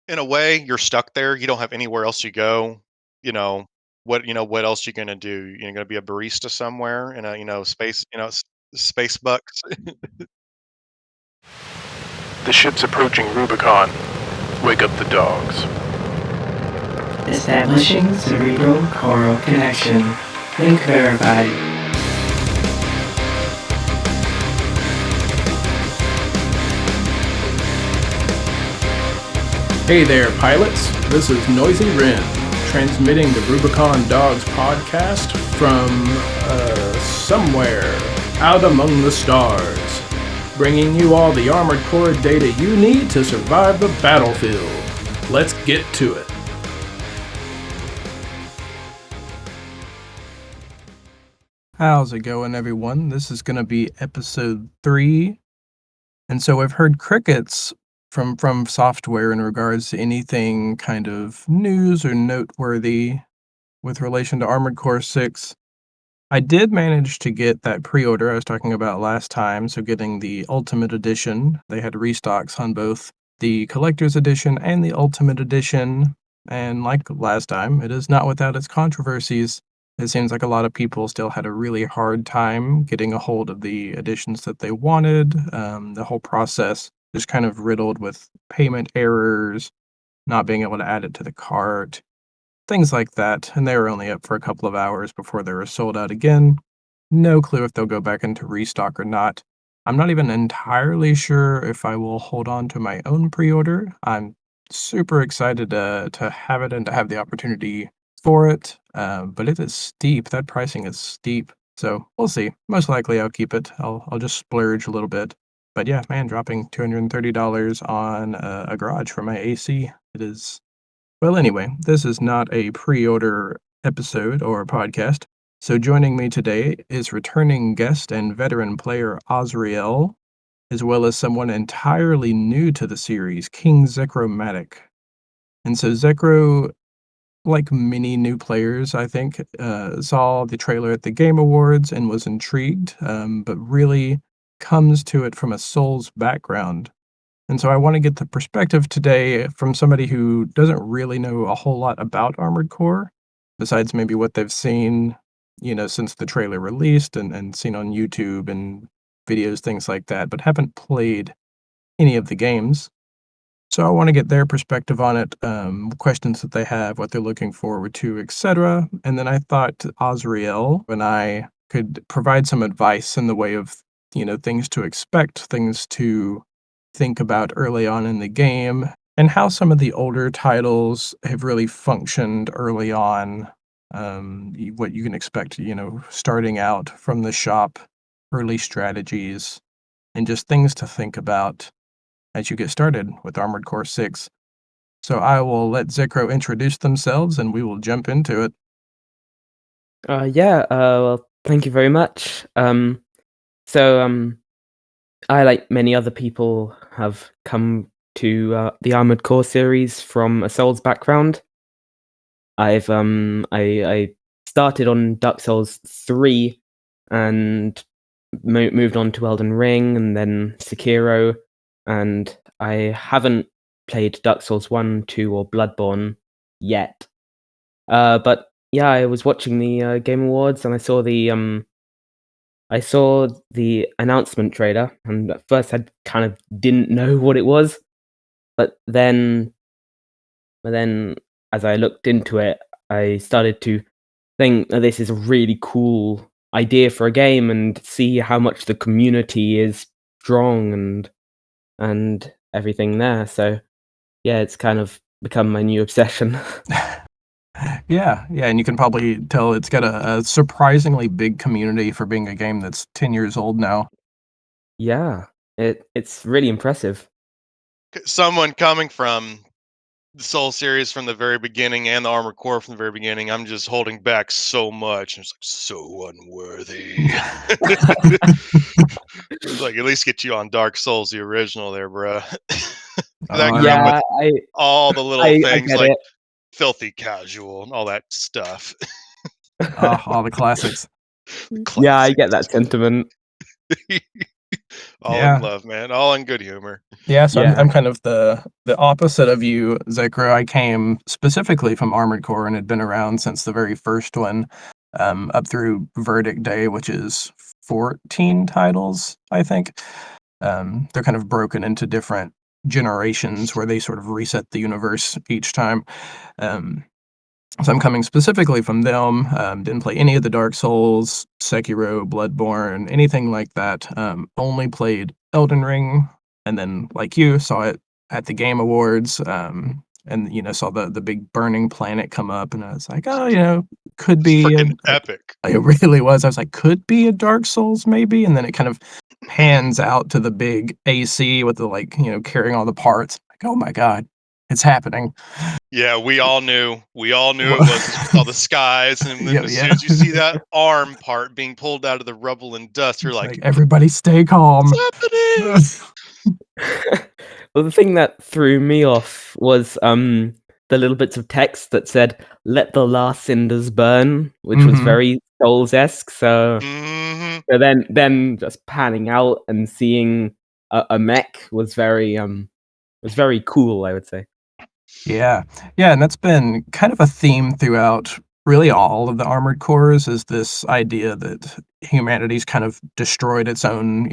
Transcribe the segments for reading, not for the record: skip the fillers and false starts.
in a way, you're stuck there. You don't have anywhere else to go. You know what else you gonna do? You're gonna be a barista somewhere in a space space bucks. The ship's approaching Rubicon. Wake up the dogs. Establishing cerebral coral connection. Link verified. Hey there, pilots. This is Noisy Ren, transmitting the Rubicon Dogs podcast from somewhere out among the stars, bringing you all the armored core data you need to survive the battlefield. Let's get to it. How's it going, everyone? This is going to be episode 3. And so I've heard crickets from software in regards to anything kind of news or noteworthy with relation to Armored Core 6. I did manage to get that pre-order I was talking about last time, so getting the Ultimate Edition. They had restocks on both the Collector's Edition and the Ultimate Edition, and like last time, it is not without its controversies. It seems like a lot of people still had a really hard time getting a hold of the editions that they wanted. The whole process is kind of riddled with payment errors, not being able to add it to the cart, things like that. And they were only up for a couple of hours before they were sold out again. No clue if they'll go back into restock or not. I'm not even entirely sure if I will hold on to my own pre-order. I'm super excited to have it and to have the opportunity for it, but it is steep. That pricing is steep, so we'll see. Most likely I'll keep it. I'll just splurge a little bit. But yeah, man, dropping $230 on a garage for my AC, it is. Well, anyway, this is not a pre-order episode or podcast. So joining me today is returning guest and veteran player Auzryel, as well as someone entirely new to the series, KingZecromatic. And so Zekro, like many new players, I think, saw the trailer at the Game Awards and was intrigued, but really comes to it from a Souls background. And so I want to get the perspective today from somebody who doesn't really know a whole lot about Armored Core, besides maybe what they've seen, since the trailer released and seen on YouTube and videos, things like that, but haven't played any of the games. So I want to get their perspective on it, questions that they have, what they're looking forward to, etc. And then I thought Auzryel and I could provide some advice in the way of, things to expect, things to think about early on in the game, and how some of the older titles have really functioned early on. What you can expect, starting out from the shop, early strategies, and just things to think about as you get started with Armored Core 6. So I will let Zekro introduce themselves and we will jump into it. Well, thank you very much. I, like many other people, have come to the Armored Core series from a Souls background. I started on Dark Souls 3 and moved on to Elden Ring and then Sekiro, and I haven't played Dark Souls 1, 2, or Bloodborne yet. But yeah, I was watching the Game Awards and I saw the announcement trailer, and at first I kind of didn't know what it was, but then as I looked into it, I started to think that this is a really cool idea for a game, and see how much the community is strong and everything there. So yeah, it's kind of become my new obsession. Yeah, and you can probably tell it's got a surprisingly big community for being a game that's 10 years old now. Yeah, it's really impressive. Someone coming from the Soul series from the very beginning and the Armored Core from the very beginning, I'm just holding back so much. It's like so unworthy. It's like at least get you on Dark Souls, the original, there, bro. I grew up with Yeah, all the little I things get like it. filthy casual and all that stuff. All the classics. Yeah, I get Classics. that sentiment. All in Yeah. love, man. All in good humor. Yeah, so Yeah. I'm kind of the opposite of you, Zekro. I came specifically from Armored Core and had been around since the very first one, up through Verdict Day, which is 14 titles, I think. They're kind of broken into different generations where they sort of reset the universe each time. Um, so I'm coming specifically from them. Didn't play any of the Dark Souls, Sekiro, Bloodborne, anything like that. Only played Elden Ring, and then like you saw it at the Game Awards. And saw the big burning planet come up, and I was like, oh, could It's be freaking epic. it really was. I was like, could be a Dark Souls maybe, and then it kind of pans out to the big AC with the carrying all the parts. Like, oh my god, it's happening. Yeah, we all knew. We all knew Well, it was 'cause we saw the skies, and then yeah, as yeah. soon as you see that arm part being pulled out of the rubble and dust, you're It's like, like, everybody stay calm. "What's happening?" Well, the thing that threw me off was the little bits of text that said "Let the last cinders burn," which was Mhm. very Souls-esque. So, Mhm. so then just panning out and seeing a mech was very cool, I would say. Yeah. Yeah, and that's been kind of a theme throughout really all of the Armored Cores, is this idea that humanity's kind of destroyed its own,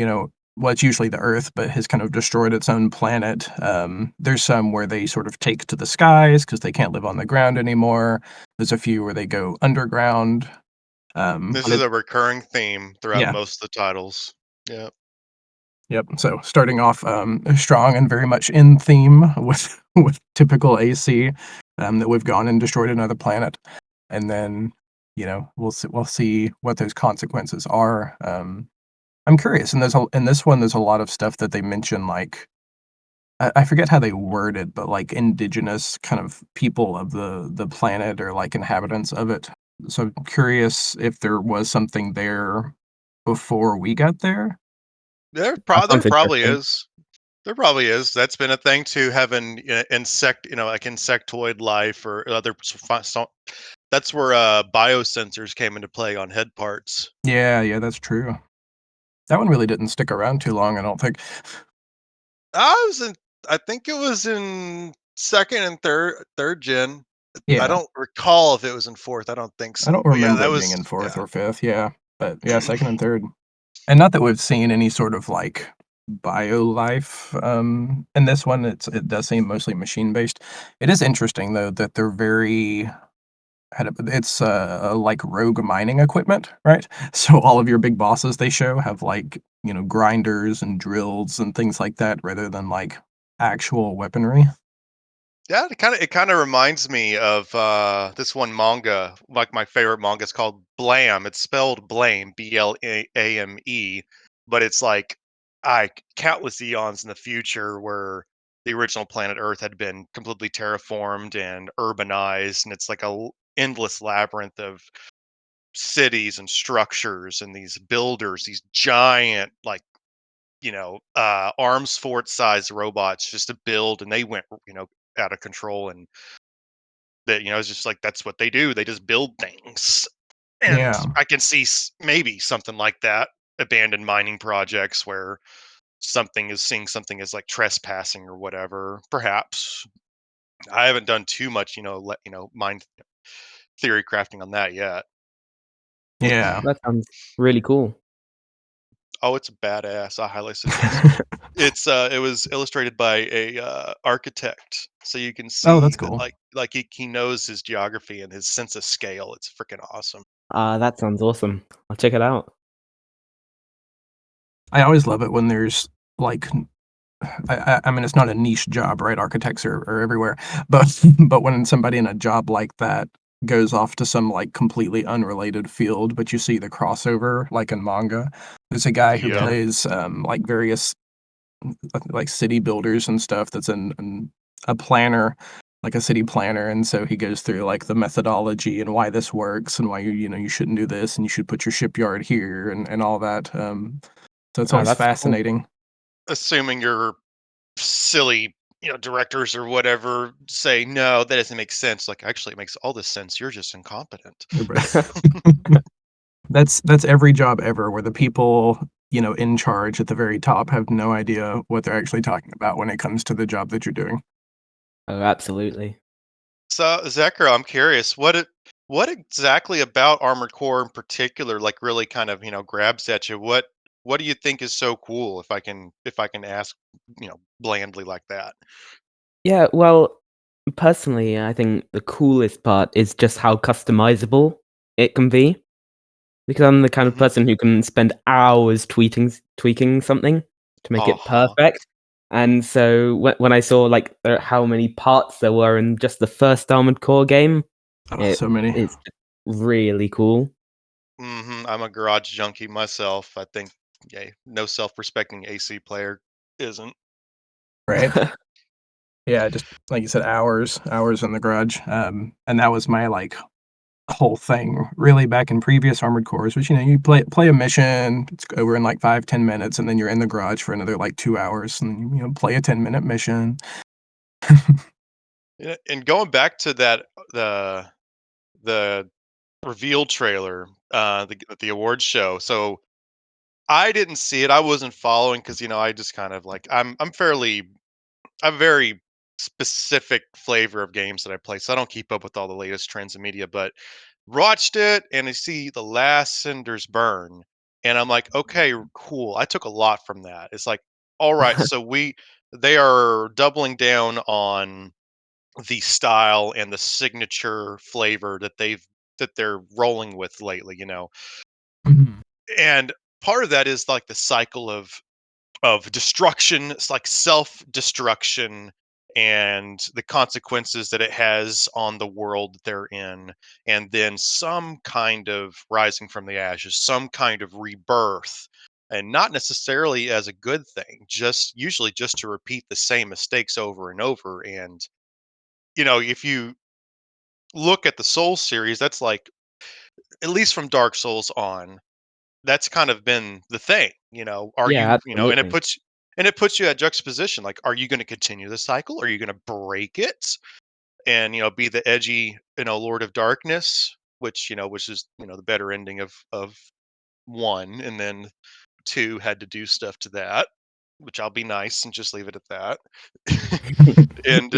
well, it's usually the Earth, but has kind of destroyed its own planet. There's some where they sort of take to the skies because they can't live on the ground anymore. There's a few where they go underground. This But is it a recurring theme throughout Yeah. most of the titles. Yeah. Yep. So starting off strong and very much in theme with with typical AC, that we've gone and destroyed another planet, and then we'll see what those consequences are. I'm curious, and in this one there's a lot of stuff that they mention, like I forget how they word it, but like indigenous kind of people of the planet, or like inhabitants of it. So I'm curious if there was something there before we got there. That There sounds probably interesting. is. There probably is. That's been a thing too, having like insectoid life or other. That's where biosensors came into play on head parts. Yeah, yeah, that's true. That one really didn't stick around too long, I don't think. I was in. I think it was in second and third gen. I Yeah, don't recall if it was in fourth. I don't think I so. don't But yeah, remember that it being was in 4th yeah. or 5th, yeah. But, yeah, 2nd and 3rd. And not that we've seen any sort of, like, bio life, in this one, it does seem mostly machine-based. It is interesting, though, that they're very it's, like rogue mining equipment, right? So all of your big bosses they show have, like, grinders and drills and things like that rather than, like, actual weaponry. Yeah, it kinda reminds me of, this one manga, like, my favorite manga is called Blam. It's spelled Blame, Blame, but it's like, countless eons in the future where the original planet Earth had been completely terraformed and urbanized, and it's like a endless labyrinth of cities and structures and these builders, these giant, like, arms fort sized robots just to build, and they went, out of control, and that, it's just like that's what they do. They just build things. And Yeah. I can see maybe something like that, abandoned mining projects where something is seeing something as like trespassing or whatever. Perhaps I haven't done too much, mind theory crafting on that yet. Yeah. That sounds really cool. Oh, it's badass. I highly suggest. It was illustrated by a architect, so you can Oh, that's see that cool. like he knows his geography and his sense of scale. It's freaking awesome. That sounds awesome. I'll check it out. I always love it when there's, like, I mean, it's not a niche job, right? Architects are everywhere, but but when somebody in a job like that goes off to some, like, completely unrelated field, but you see the crossover, like in manga. There's a guy who Yep. plays, like, various, like, city builders and stuff that's in a planner, like a city planner, and so he goes through, like, the methodology and why this works and why you shouldn't do this and you should put your shipyard here and all that, so it's always That's cool. fascinating. Assuming your silly, directors or whatever say no, that doesn't make sense. Like actually, it makes all this sense. You're just incompetent. That's every job ever where the people in charge at the very top have no idea what they're actually talking about when it comes to the job that you're doing. Oh, absolutely. So, Zekro, I'm curious, what exactly about Armored Core in particular, like, really kind of, grabs at you? What do you think is so cool, if I can ask, blandly like that? Yeah, well, personally, I think the coolest part is just how customizable it can be. Because I'm the kind of Mhm. person who can spend hours tweaking something to make it Uh-huh. perfect. And so when I saw like how many parts there were in just the first Armored Core game, Oh, it so many. it's really cool. I'm a garage junkie myself. I think, yeah, no self-respecting AC player isn't. Right? Yeah, just like you said, hours in the garage. And that was my like whole thing really back in previous Armored Cores, which you play a mission, it's over in like 5-10 minutes, and then you're in the garage for another like 2 hours, and play a 10-minute mission. Yeah, and going back to that, the reveal trailer, the awards show. So I didn't see it. I wasn't following because I just kind of like I'm very specific flavor of games that I play, so I don't keep up with all the latest trends in media. But watched it and I see the last cinders burn, and I'm like, okay, cool. I took a lot from that. It's like, all right, so they are doubling down on the style and the signature flavor that they're rolling with lately. Mhm. And part of that is like the cycle of destruction. It's like self-destruction and the consequences that it has on the world that they're in, and then some kind of rising from the ashes, some kind of rebirth, and not necessarily as a good thing, just usually just to repeat the same mistakes over and over. And if you look at the Souls series, that's like, at least from Dark Souls on, that's kind of been the thing. Are Yeah, and it absolutely. puts you at juxtaposition. Like, are you going to continue the cycle? Are you going to break it and be the edgy Lord of Darkness, which is the better ending of one, and then two had to do stuff to that, which I'll be nice and just leave it at that. And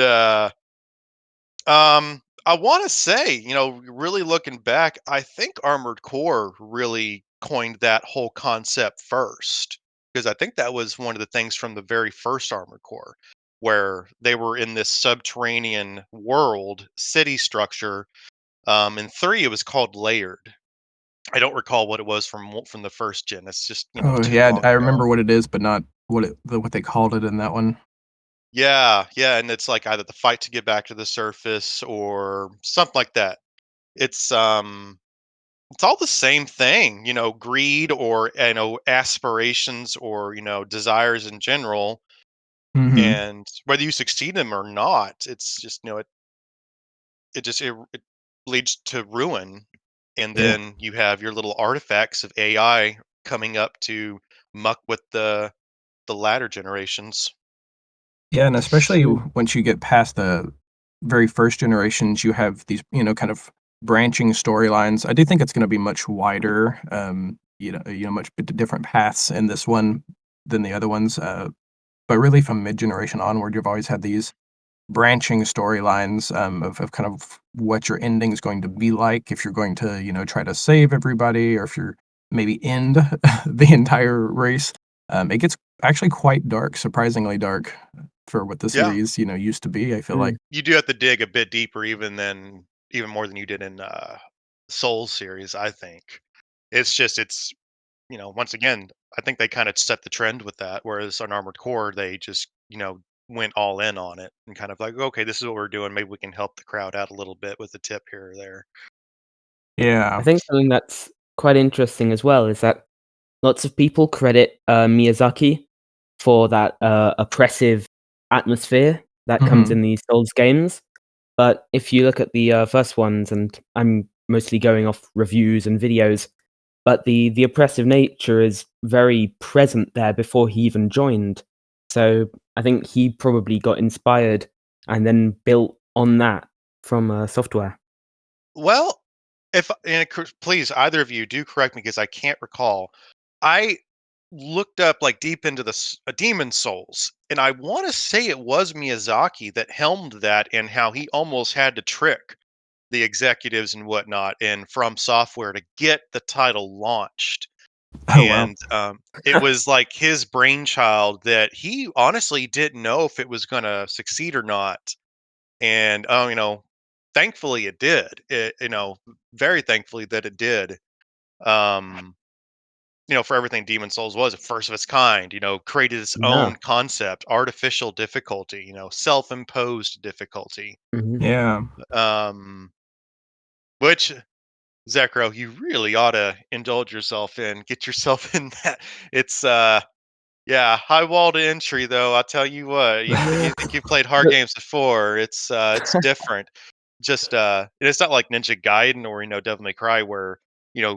I want to say, really looking back, I think Armored Core really coined that whole concept first, because I think that was one of the things from the very first Armored Core, where they were in this subterranean world city structure. In three, it was called Layered. I don't recall what it was from the first gen. It's just Oh too yeah, long I ago. remember what it is, but not what they called it in that one. Yeah, yeah, and it's like either the fight to get back to the surface or something like that. It's It's all the same thing, greed or, aspirations or, desires in general. Mhm. And whether you succeed in them or not, it's just, it leads to ruin. And Yeah. then you have your little artifacts of AI coming up to muck with the latter generations. Yeah, and especially Mm. once you get past the very first generations, you have these, kind of branching storylines. I do think it's gonna be much wider, much different paths in this one than the other ones, but really from mid-generation onward, you've always had these branching storylines, of kind of what your ending is going to be like, if you're going to, try to save everybody or if you're maybe end the entire race. It gets actually quite dark, surprisingly dark for what the Yeah, series, used to be, I feel like. Mm. you do have to dig a bit deeper, even more than you did in Souls series, I think. It's once again, I think they kind of set the trend with that. Whereas on Armored Core, they just, went all in on it and kind of like, okay, this is what we're doing. Maybe we can help the crowd out a little bit with a tip here or there. I Yeah. think something that's quite interesting as well is that lots of people credit Miyazaki for that oppressive atmosphere that comes Mhm. in these Souls games. But if you look at the first ones, and I'm mostly going off reviews and videos, but the oppressive nature is very present there before he even joined. So I think he probably got inspired and then built on that from software. Well, if and please, either of you do correct me because I can't recall. I looked up like deep into Demon Souls, and I want to say it was Miyazaki that helmed that, and how he almost had to trick the executives and whatnot, and From Software to get the title launched. Oh, wow. And it was like his brainchild that he honestly didn't know if it was going to succeed or not. And thankfully it did. Very thankfully that it did. Um, for everything Demon Souls was, a first of its kind, created its Yeah. own concept, artificial difficulty, self-imposed difficulty. Mhm. Yeah. Um, which Zekro, you really ought to indulge yourself in, get yourself in that. It's yeah, high wall to entry though. I'll tell you what, Yeah. you think you've played hard But games before. It's different. Just it's not like Ninja Gaiden or Devil May Cry where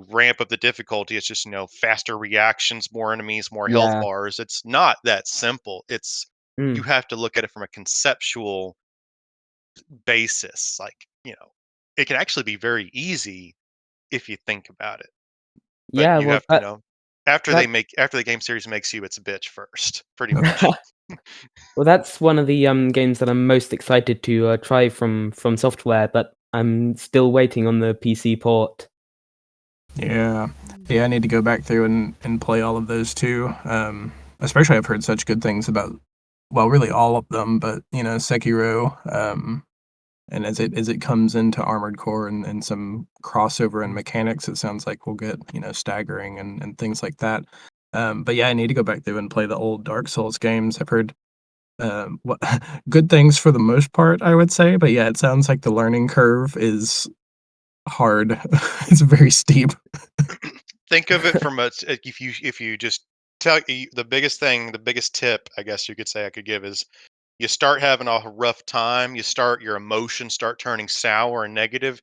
ramp up the difficulty. It's just faster reactions, more enemies, more health yeah. bars. It's not that simple. You Mm. have to look at it from a conceptual basis. Like it can actually be very easy if you think about it. But Yeah, you well, have to that after the game series makes you its bitch first, pretty much. well, that's one of the, games that I'm most excited to, try from Software, but I'm still waiting on the PC port. Yeah. Yeah, I need to go back through and play all of those too. Especially I've heard such good things about, well, really all of them, but Sekiro, and as it comes into Armored Core and some crossover and mechanics, it sounds like we'll get, staggering and things like that. But yeah, I need to go back through and play the old Dark Souls games. I've heard what good things for the most part, I would say, but yeah, it sounds like the learning curve is hard. It's very steep. Think of it from if you just the biggest tip, I guess you could say I could give is you start having a rough time, your emotions start turning sour and negative.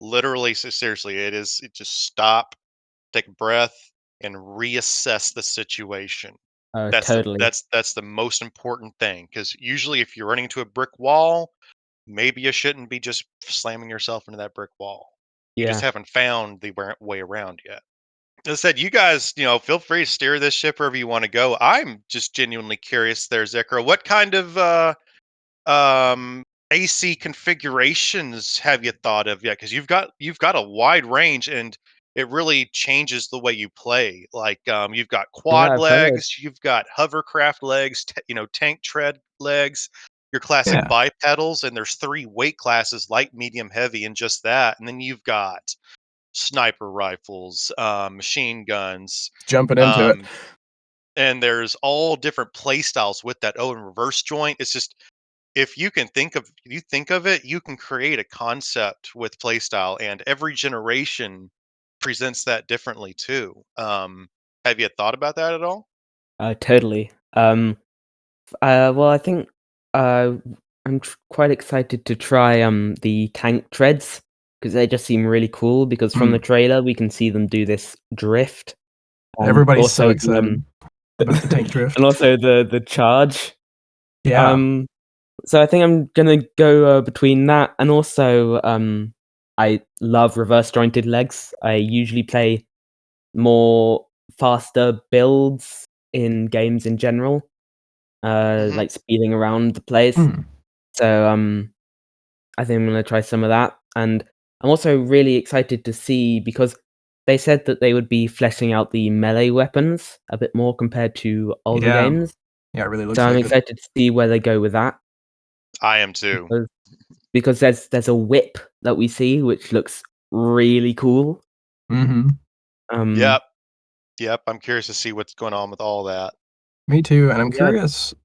Literally, so seriously, it just stop, take a breath, and reassess the situation. Totally. That's the most important thing, because usually if you're running into a brick wall, maybe you shouldn't be just slamming yourself into that brick wall. You just Yeah. haven't found the way around yet. As I said, you guys, feel free to steer this ship wherever you want to go. I'm just genuinely curious there, Zekro. What kind of um AC configurations have you thought of yet? Because you've got a wide range, and it really changes the way you play. Like you've got Yeah, quad I've heard. legs, you've got hovercraft legs, tank tread legs, your classic Yeah, bipedals, and there's three weight classes: light, medium, heavy, and just that. And then you've got sniper rifles, machine guns, jumping into it. um, and there's all different play styles with that. Oh, and reverse joint. It's just if you think of it, you can create a concept with playstyle, and every generation presents that differently too. Have you thought about that at all? Totally. Well, I think, uh, I'm quite excited to try, the tank treads because they just seem really cool because from the Mm, trailer, we can see them do this drift, and everybody's so also the, excited about the tank and drift. also the charge. Yeah. Um, so I think I'm gonna go, between that and also, I love reverse jointed legs. I usually play more faster builds in games in general, Hmm. like speeding around the place. Mm, So, I think I'm gonna try some of that, and I'm also really excited to see because they said that they would be fleshing out the melee weapons a bit more compared to older yeah. games. Yeah, it really So looks I'm like it. excited to see where they go with that I am too. because there's a whip that we see which looks really cool. Mhm. Um, Yep, yep. I'm curious to see what's going on with all that. Me too, and I'm yeah, curious.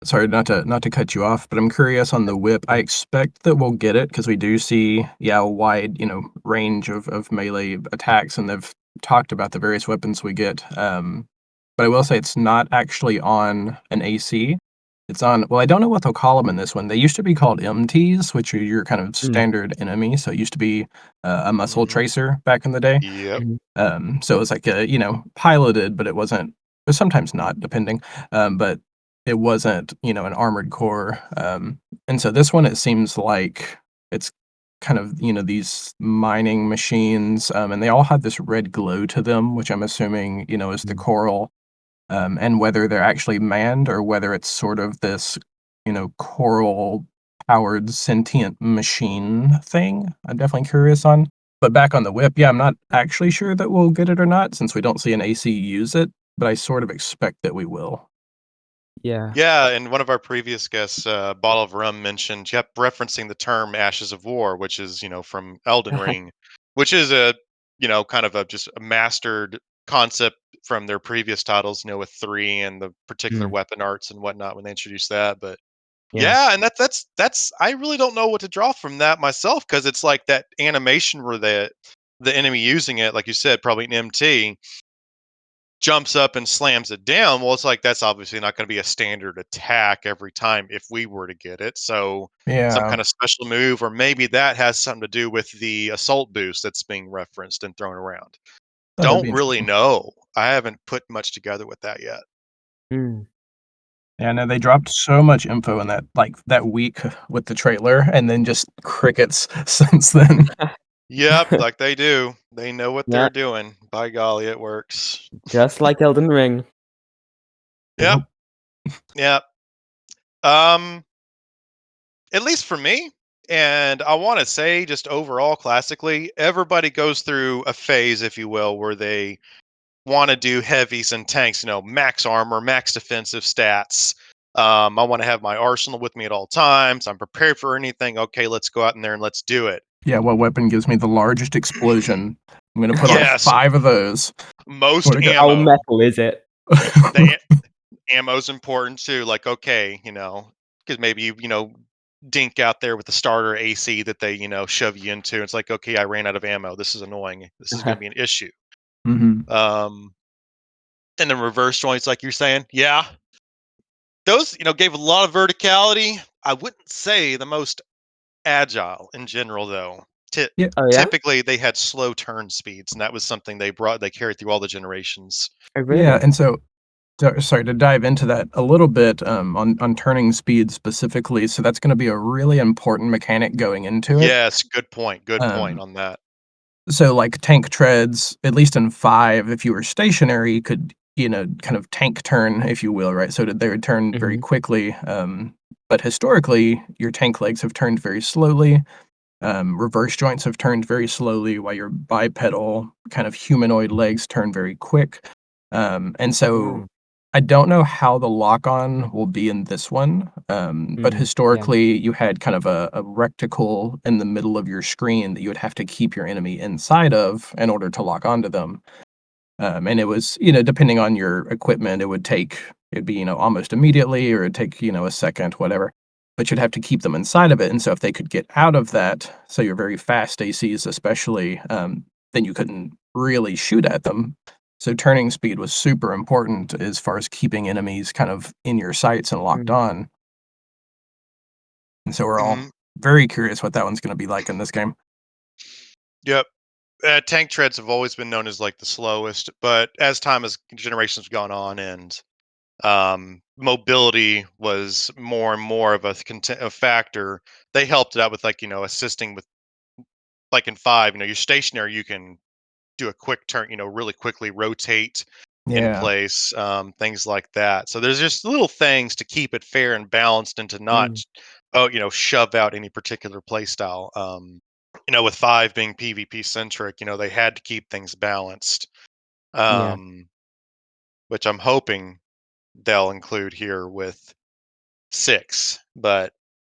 Sorry, not to cut you off, but I'm curious on the whip. I expect that we'll get it because we do see, yeah, a wide, range of melee attacks, and they've talked about the various weapons we get. But I will say it's not actually on an AC. It's on, well, I don't know what they'll call them in this one. They used to be called MTs, which are your kind of mm, standard enemy. So it used to be a muscle Hmm. tracer back in the day. Yep. mhm, So it was like piloted, but it wasn't. But sometimes not, depending. But it wasn't, an armored core. And so this one, it seems like it's kind of, these mining machines, and they all have this red glow to them, which I'm assuming, is the mm, coral. and whether they're actually manned or whether it's sort of this, coral powered sentient machine thing. I'm definitely curious on. But back on the whip, yeah, I'm not actually sure that we'll get it or not since we don't see an AC use it, but I sort of expect that we will. Yeah. Yeah, and one of our previous guests, Bottle of Rum, mentioned, yep, referencing the term Ashes of War, which is, from Elden Ring, which is kind of just a mastered concept from their previous titles, with 3 and the particular Mm, weapon arts and whatnot when they introduced that. But yeah. yeah, and that's I really don't know what to draw from that myself because it's like that animation where the enemy using it, like you said, probably an MT, jumps up and slams it down. Well, it's like that's obviously not going to be a standard attack every time if we were to get it. So some Yeah, kind of special move, or maybe that has something to do with the assault boost that's being referenced and thrown around. that'd Don't be really interesting. know. I haven't put much together with that yet. Mm. Yeah, no, they dropped so much info in that week with the trailer, and then just crickets since then. Yep, like they do. They know what Yeah, they're doing. By golly, it works. just like Elden Ring. Yep, Yep. yep. Um, at least for me, and I want to say just overall classically, everybody goes through a phase, if you will, where they want to do heavies and tanks, max armor, max defensive stats. I want to have my arsenal with me at all times. I'm prepared for anything. Okay, let's go out in there and let's do it. Yeah, what weapon gives me the largest explosion? I'm gonna put on Yes, 5 of those. most Wanna go How ammo. metal is it? The ammo's important too. Like, okay, because maybe dink out there with the starter AC that they, shove you into. It's like, okay, I ran out of ammo. This is annoying. This is going to be an issue. Mhm. Um, and then reverse joints, like you're saying, yeah, those, gave a lot of verticality. I wouldn't say the most agile in general, though. Yeah, Oh, yeah? Typically, they had slow turn speeds, and that was something they carried through all the generations. Oh, yeah, really? and so sorry, to dive into that a little bit, on turning speed specifically, so that's gonna be a really important mechanic going into it. Yes, good point. Good point Um, on that. so, like, tank treads, at least in 5, if you were stationary, you could, kind of tank turn, if you will, right? So that they would turn very Mhm, quickly, but historically, your tank legs have turned very slowly. Reverse joints have turned very slowly, while your bipedal kind of humanoid legs turn very quick. And so mm, I don't know how the lock on will be in this one, but yeah, historically, you had kind of a rectangle in the middle of your screen that you would have to keep your enemy inside of in order to lock onto them. And it was, depending on your equipment, it'd be, almost immediately or it'd take, a second, whatever. But you'd have to keep them inside of it. And so if they could get out of that, so your very fast ACs especially, then you couldn't really shoot at them. So turning speed was super important as far as keeping enemies kind of in your sights and locked mm, on. And so we're all Mhm. very curious what that one's going to be like in this game. Yep. Tank treads have always been known as like the slowest, but as time has generations gone on and mobility was more and more of a factor, they helped it out with like assisting with like in 5, you're stationary, you can do a quick turn, really quickly rotate in Yeah. place, things like that. So there's just little things to keep it fair and balanced and to not, mm, shove out any particular play style. With 5 being PvP centric, they had to keep things balanced, yeah, um, which I'm hoping they'll include here with 6. But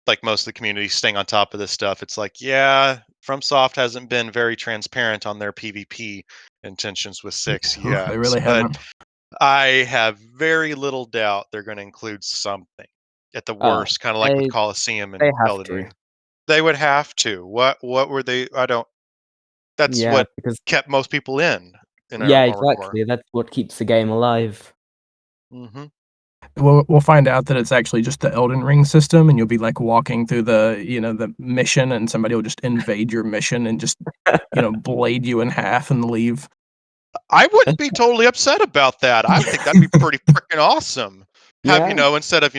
like most of the community staying on top of this stuff, it's like, yeah, FromSoft hasn't been very transparent on their PvP intentions with 6 Oof, yet. they really But haven't. I have very little doubt they're going to include something at the uh, worst, kind of like with they Colosseum they and have Elden to. Ring. They would have to. What were they? I don't. That's Yeah, what because kept most people in yeah, our core. exactly, that's what keeps the game alive. Mhm. We'll find out that it's actually just the Elden Ring system, and you'll be, like, walking through the mission, and somebody will just invade your mission and just, blade you in half and leave. I wouldn't be totally upset about that. I would think that'd be pretty freaking awesome. Have, Yeah. instead of,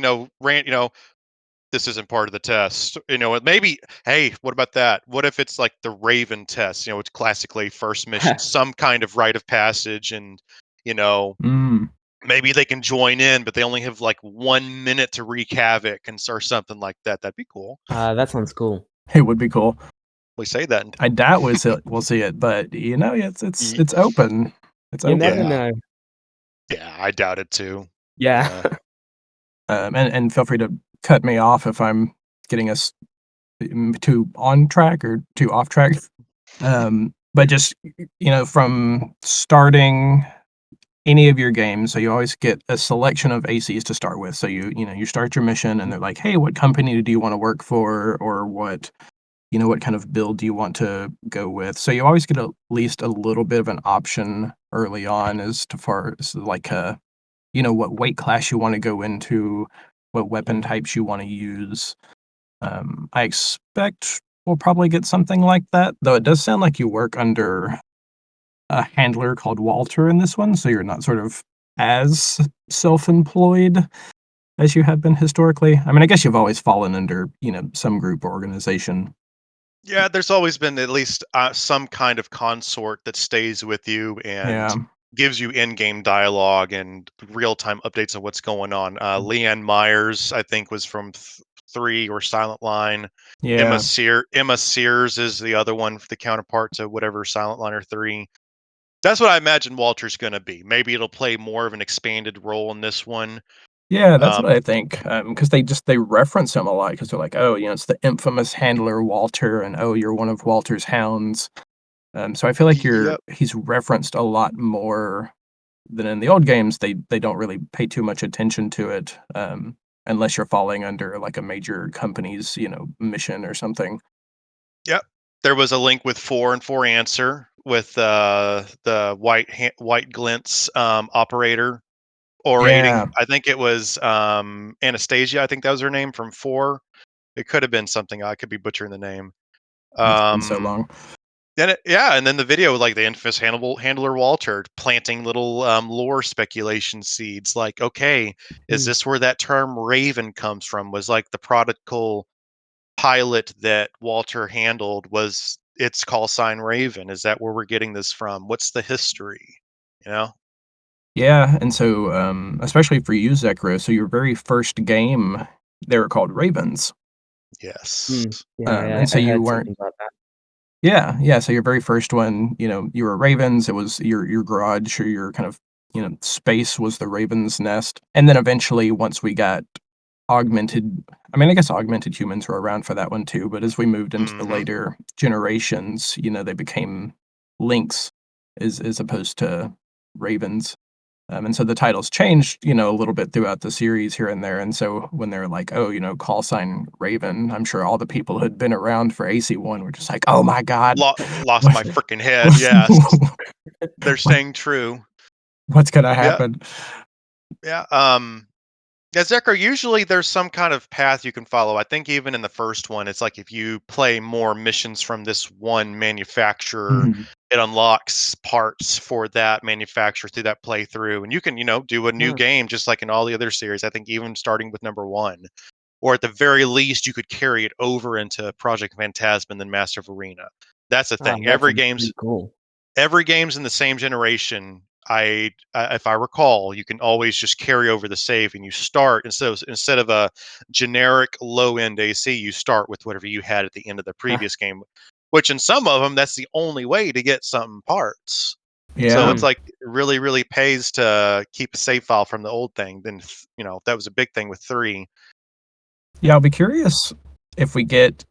this isn't part of the test, maybe, hey, what about that? What if it's like the Raven test? It's classically first mission, some kind of rite of passage and, you know, Mm. maybe they can join in, but they only have like 1 minute to wreak havoc or something like that. That'd be cool. That sounds cool. It would be cool. We say that. I doubt we'll see it, but it's open. It's You open. never Yeah. know. Yeah, I doubt it too. Yeah. And feel free to cut me off if I'm getting us too on track or too off track. But just from starting any of your games, so you always get a selection of ACs to start with. So you start your mission, and they're like, "Hey, what company do you want to work for, or what kind of build do you want to go with?" So you always get at least a little bit of an option early on as to far as like what weight class you want to go into, what weapon types you want to use. I expect we'll probably get something like that, though it does sound like you work under a handler called Walter in this one, so you're not sort of as self-employed as you have been historically. I mean, I guess you've always fallen under, some group or organization. Yeah, there's always been at least some kind of consort that stays with you and Yeah. gives you in-game dialogue and real-time updates on what's going on. Leanne Myers, I think, was from 3 or Silent Line. Yeah. Emma Sears is the other one, the counterpart to whatever Silent Line or 3. That's what I imagine Walter's going to be. Maybe it'll play more of an expanded role in this one. Yeah, that's what Um, I think. Because they reference him a lot because 'cause they're like, "Oh, it's the infamous handler Walter," and, "Oh, you're one of Walter's hounds." So I feel like yep. he's referenced a lot more than in the old games. They don't really pay too much attention to it, unless you're falling under, like, a major company's, mission or something. Yep. There was a link with 4 and 4 Answer with the white glints operator orating. Yeah, I think it was Anastasia. I think that was her name from 4. It could have been something. I could be butchering the name. it's been so Um, long. yeah, and then the video with like the infamous handler Walter planting little lore speculation seeds. Like, okay, is Mm. this where that term Raven comes from? Was like the prodigal pilot that Walter handled was its call sign Raven? Is that where we're getting this from? What's the history? You know? Yeah, and so, especially for you, Zekro, so your very first game, they were called Ravens, Yes. Yeah, and so I you heard weren't. something about that. Yeah, so your very first one, you were Ravens, it was your garage or your kind of, space was the Raven's nest, and then eventually once we got augmented I mean, I guess augmented humans were around for that one too, but as we moved into the Mhm. later generations, they became lynx as opposed to ravens. And so the titles changed, a little bit throughout the series here and there. And so when they're like, "Oh, call sign Raven," I'm sure all the people who'd been around for AC1 were just like, "Oh my god, Lost what, my freaking head. Yes. They're what staying true. what's gonna Yeah. happen?" Yeah. Yeah, Zekro, usually there's some kind of path you can follow. I think even in the first one, it's like if you play more missions from this one manufacturer, Mhm. it unlocks parts for that manufacturer through that playthrough. And you can, do a new Ah, game just like in all the other series. I think even starting with number 1. Or at the very least, you could carry it over into Project Phantasm and then Master of Arena. That's the thing. that sounds pretty cool. Every game's in the same generation. If I recall, you can always just carry over the save, and you start instead of a generic low end AC, you start with whatever you had at the end of the Ah, previous game. Which in some of them, that's the only way to get some parts. So Yeah. it's like it really, really pays to keep a save file from the old thing. Then that was a big thing with 3. Yeah, I'll be curious if we get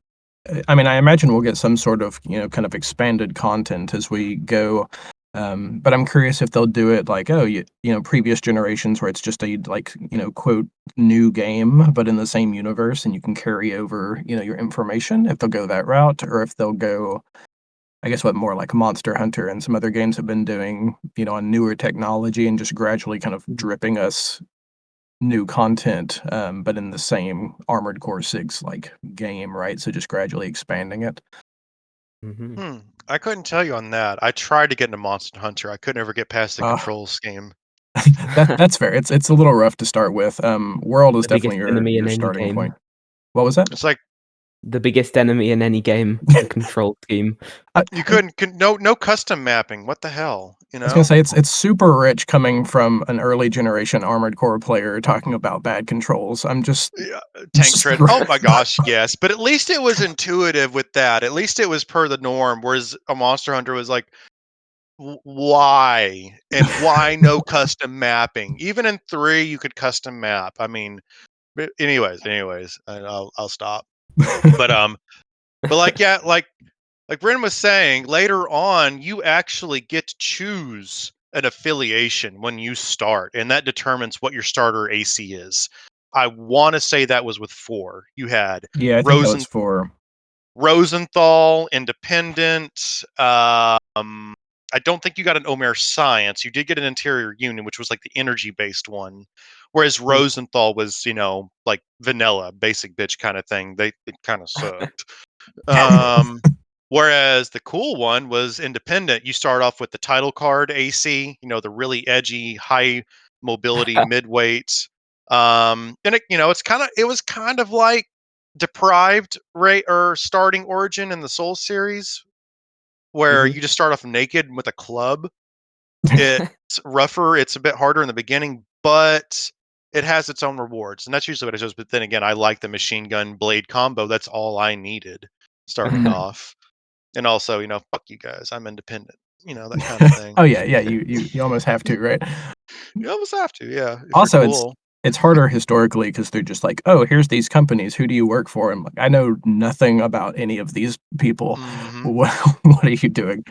I mean, I imagine we'll get some sort of, kind of expanded content as we go. But I'm curious if they'll do it like, oh, previous generations where it's just a like, quote, new game, but in the same universe and you can carry over, your information, if they'll go that route, or if they'll go, I guess what more like Monster Hunter and some other games have been doing, on newer technology and just gradually kind of mhm, dripping us new content, but in the same Armored Core 6 like game, right? So just gradually expanding it. mhm. Hmm. I couldn't tell you on that. I tried to get into Monster Hunter. I could never get past the Uh, control scheme. that's fair. It's a little rough to start with. World is The biggest definitely your enemy in your any starting game. point. What was that? It's like the biggest enemy in any game, the control scheme. You couldn't no custom mapping. What the hell? You I was gonna know? say it's super rich coming from an early generation Armored Core player talking about bad controls. I'm just Yeah, tank tread. Oh my gosh, yes. But at least it was intuitive with that. At least it was per the norm. Whereas a Monster Hunter was like, why? And why no custom mapping? Even in 3, you could custom map. I mean, but anyways, I'll stop. But like yeah, like Bren was saying, later on, you actually get to choose an affiliation when you start, and that determines what your starter AC is. I want to say that was with 4. You had Yeah, I think that was 4. Rosenthal, Independent. I don't think you got an Omer Science. You did get an Interior Union, which was like the energy-based one, whereas Rosenthal was, like vanilla, basic bitch kind of thing. It kind of sucked. Um, Whereas the cool one was Independent. You start off with the title card AC, the really edgy, high mobility midweight. And it was kind of like deprived rate or starting origin in the Soul series, where Mhm. you just start off naked with a club. It's rougher, it's a bit harder in the beginning, but it has its own rewards, and that's usually what it does. But then again, I like the machine gun blade combo. That's all I needed starting Mhm. off. And also, fuck you guys, I'm independent. That kind of thing. Oh yeah, you almost have to, right? You almost have to, yeah, if you're Also, cool. it's harder historically because 'cause they're just like, "Oh, here's these companies. Who do you work for?" And, like, I know nothing about any of these people. Mhm. What what are you doing?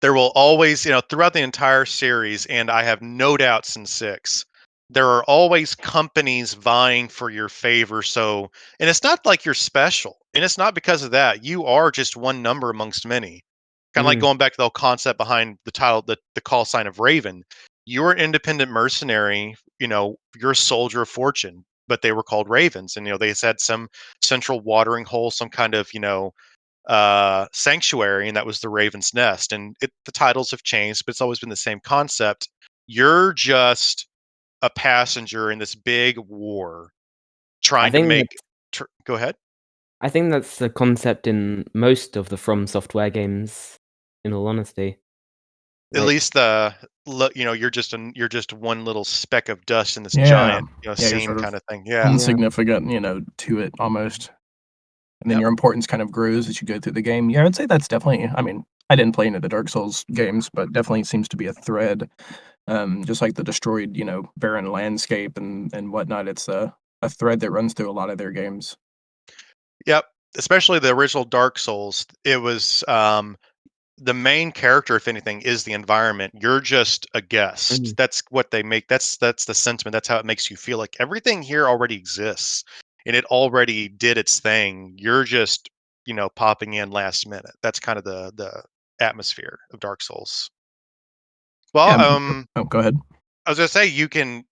There will always, throughout the entire series, and I have no doubts in 6, there are always companies vying for your favor. So, and it's not like you're special, and it's not because of that. You are just one number amongst many. Kind of like Mm. going back to the whole concept behind the title, the call sign of Raven. You're an independent mercenary. You're a soldier of fortune, but they were called Ravens, and they had some central watering hole, some kind of sanctuary, and that was the Raven's Nest. And the titles have changed, but it's always been the same concept. You're just a passenger in this big war I trying to think make. Go ahead. I think that's the concept in most of the From Software games, in all honesty. At Like, least you're just one little speck of dust in this Yeah. giant Yeah, you're scene sort kind of of thing. Yeah. yeah. insignificant, to it almost, and then Yep. your importance kind of grows as you go through the game. Yeah, I'd say that's definitely I mean, I didn't play any of the Dark Souls games, but definitely seems to be a thread, just like the destroyed, barren landscape and whatnot. It's a thread that runs through a lot of their games. Yep. Especially the original Dark Souls. It was the main character, if anything, is the environment. You're just a guest. Mm. That's what they make. That's the sentiment. That's how it makes you feel. Like everything here already exists, and it already did its thing. You're just popping in last minute. That's kind of the atmosphere of Dark Souls. Yeah. Well, Oh, go ahead. I was gonna say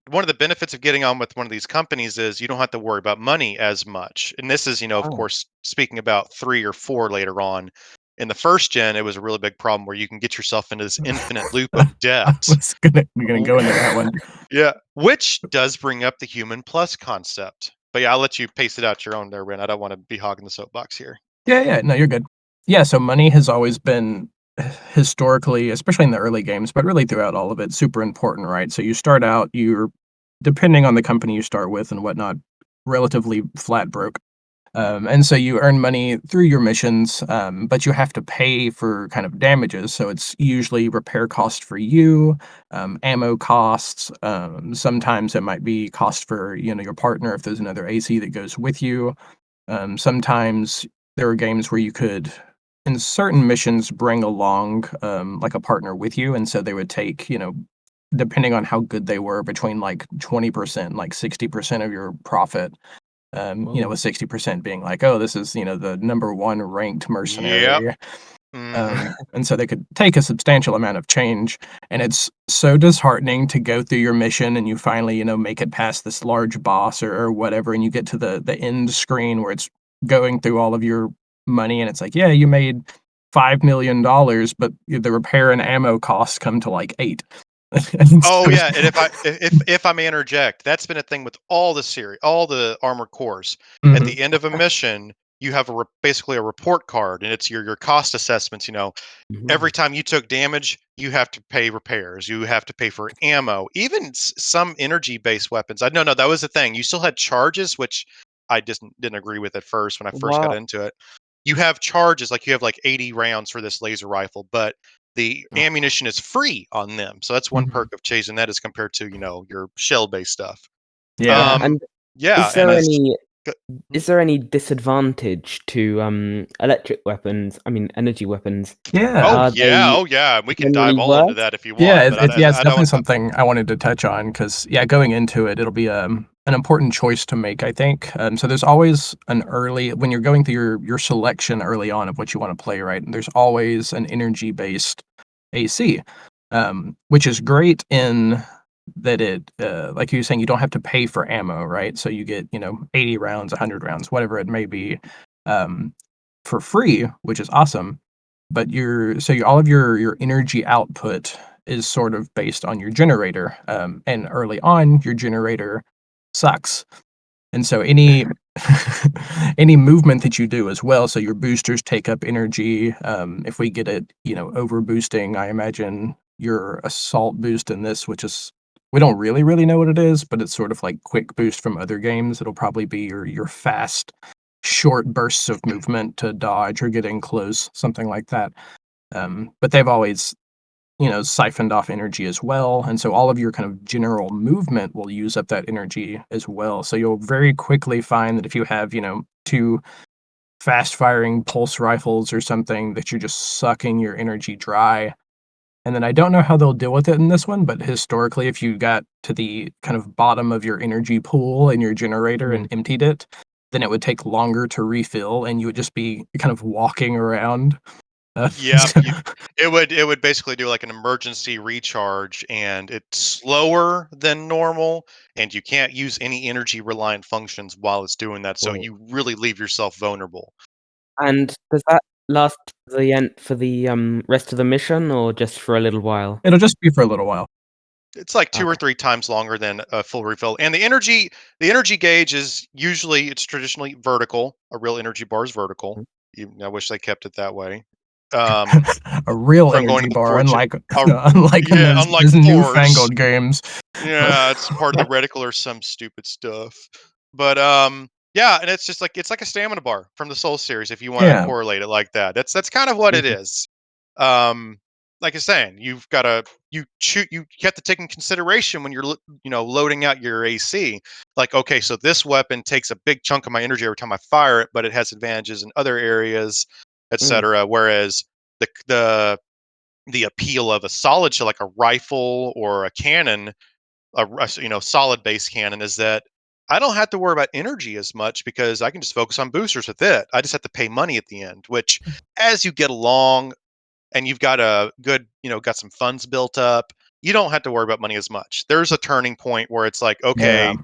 one of the benefits of getting on with one of these companies is you don't have to worry about money as much. And this is, of Oh. course, speaking about 3 or 4 later on. In the first gen, it was a really big problem where you can get yourself into this infinite loop of I debt. was gonna W- go into that one. Yeah, which does bring up the human plus concept. But yeah, I'll let you pace it out your own there, Ren. I don't want to be hogging the soapbox here. Yeah, yeah, no, you're good. Yeah, so money has always been historically, especially in the early games, but really throughout all of it, super important, right? So you start out, you're depending on the company you start with and whatnot, relatively flat broke. And so you earn money through your missions, but you have to pay for kind of damages. So it's usually repair cost for you, ammo costs. Sometimes it might be cost for your partner if there's another AC that goes with you. Sometimes there were games where you could, in certain missions, bring along like a partner with you, and so they would take, depending on how good they were, between like 20%, like 60% of your profit. Whoa. With 60% being like, oh, this is the number one ranked Yep. mercenary. Hmm. And so they could take a substantial amount of change, and it's so disheartening to go through your mission and you finally, make it past this large boss or whatever, and you get to the end screen where it's going through all of your money, and it's like, yeah, you made $5 million, but the repair and ammo costs come to like eight. And Oh so, yeah, and if I may interject, that's been a thing with all the series, all the armored cores. At Mhm. the end of a mission, you have basically a report card, and it's your cost assessments. Every time you took damage, you have to pay repairs. You have to pay for ammo. Even some energy-based weapons. No, that was the thing. You still had charges, which I just didn't agree with at first when I first got What? into it. You have charges, like you have like 80 rounds for this laser rifle, but the Oh. ammunition is free on them. So that's one Mhm. perk of chasing that as compared to your shell-based stuff. Yeah. Yeah, Um, and yeah, is and there it's any go- hmm? is there any disadvantage to electric weapons? I mean, energy weapons. Yeah. Oh Are yeah, they oh yeah. We can dive generally all into worse? that if you Yeah, want, but it's I don't definitely want. something I wanted to touch on because yeah, going into it, it'll be an important choice to make, I think. So there's always an early when you're going through your selection early on of what you want to play, right? There's always an energy based AC, which is great in that it like you were saying, you don't have to pay for ammo, right? So you get 80 rounds, 100 rounds, whatever it may be, um, for free, which is awesome. But all of your energy output is sort of based on your generator, and early on, your generator sucks, and so any any movement that you do as well, so your boosters take up energy. If we get it, over boosting, I imagine your assault boost in this, which is we don't really know what it is, but it's sort of like quick boost from other games. It'll probably be your fast, short bursts of movement to dodge or get in close, something like that. But they've always, siphoned off energy as well. And so all of your kind of general movement will use up that energy as well. So you'll very quickly find that if you have, two fast firing pulse rifles or something, that you're just sucking your energy dry. And then I don't know how they'll deal with it in this one, but historically, if you got to the kind of bottom of your energy pool in your generator and Mm. emptied it, then it would take longer to refill and you would just be kind of walking around. Yep, So it would basically do like an emergency recharge, and it's slower than normal, and you can't use any energy reliant functions while it's doing that, so Whoa. you really leave yourself vulnerable. And does that last the end for the rest of the mission, or just for a little while? it'll just be for a little while. It's like 2 or Okay. 3 times longer than a full refill, and the energy gauge is usually it's traditionally vertical. A real energy bar is vertical. Mm. Even I wish they kept it that way. Um, A real from going energy to bar, fortune. unlike in Yeah, unlike those Force. newfangled games. Yeah, it's part of the reticle or some stupid stuff. But yeah, and it's like a stamina bar from the Soul series if you want to Yeah, correlate it like that. That's kind of what it Mhm. is. Um like I was saying, you have to take in consideration when you're loading out your AC. Like, okay, so this weapon takes a big chunk of my energy every time I fire it, but it has advantages in other areas, Mm. etc. Whereas the appeal of a solid shell like a rifle or a cannon, solid base cannon, is that I don't have to worry about energy as much because I can just focus on boosters with it. I just have to pay money at the end, which as you get along and you've got a good, got some funds built up, you don't have to worry about money as much. There's a turning point where it's like, yeah. okay,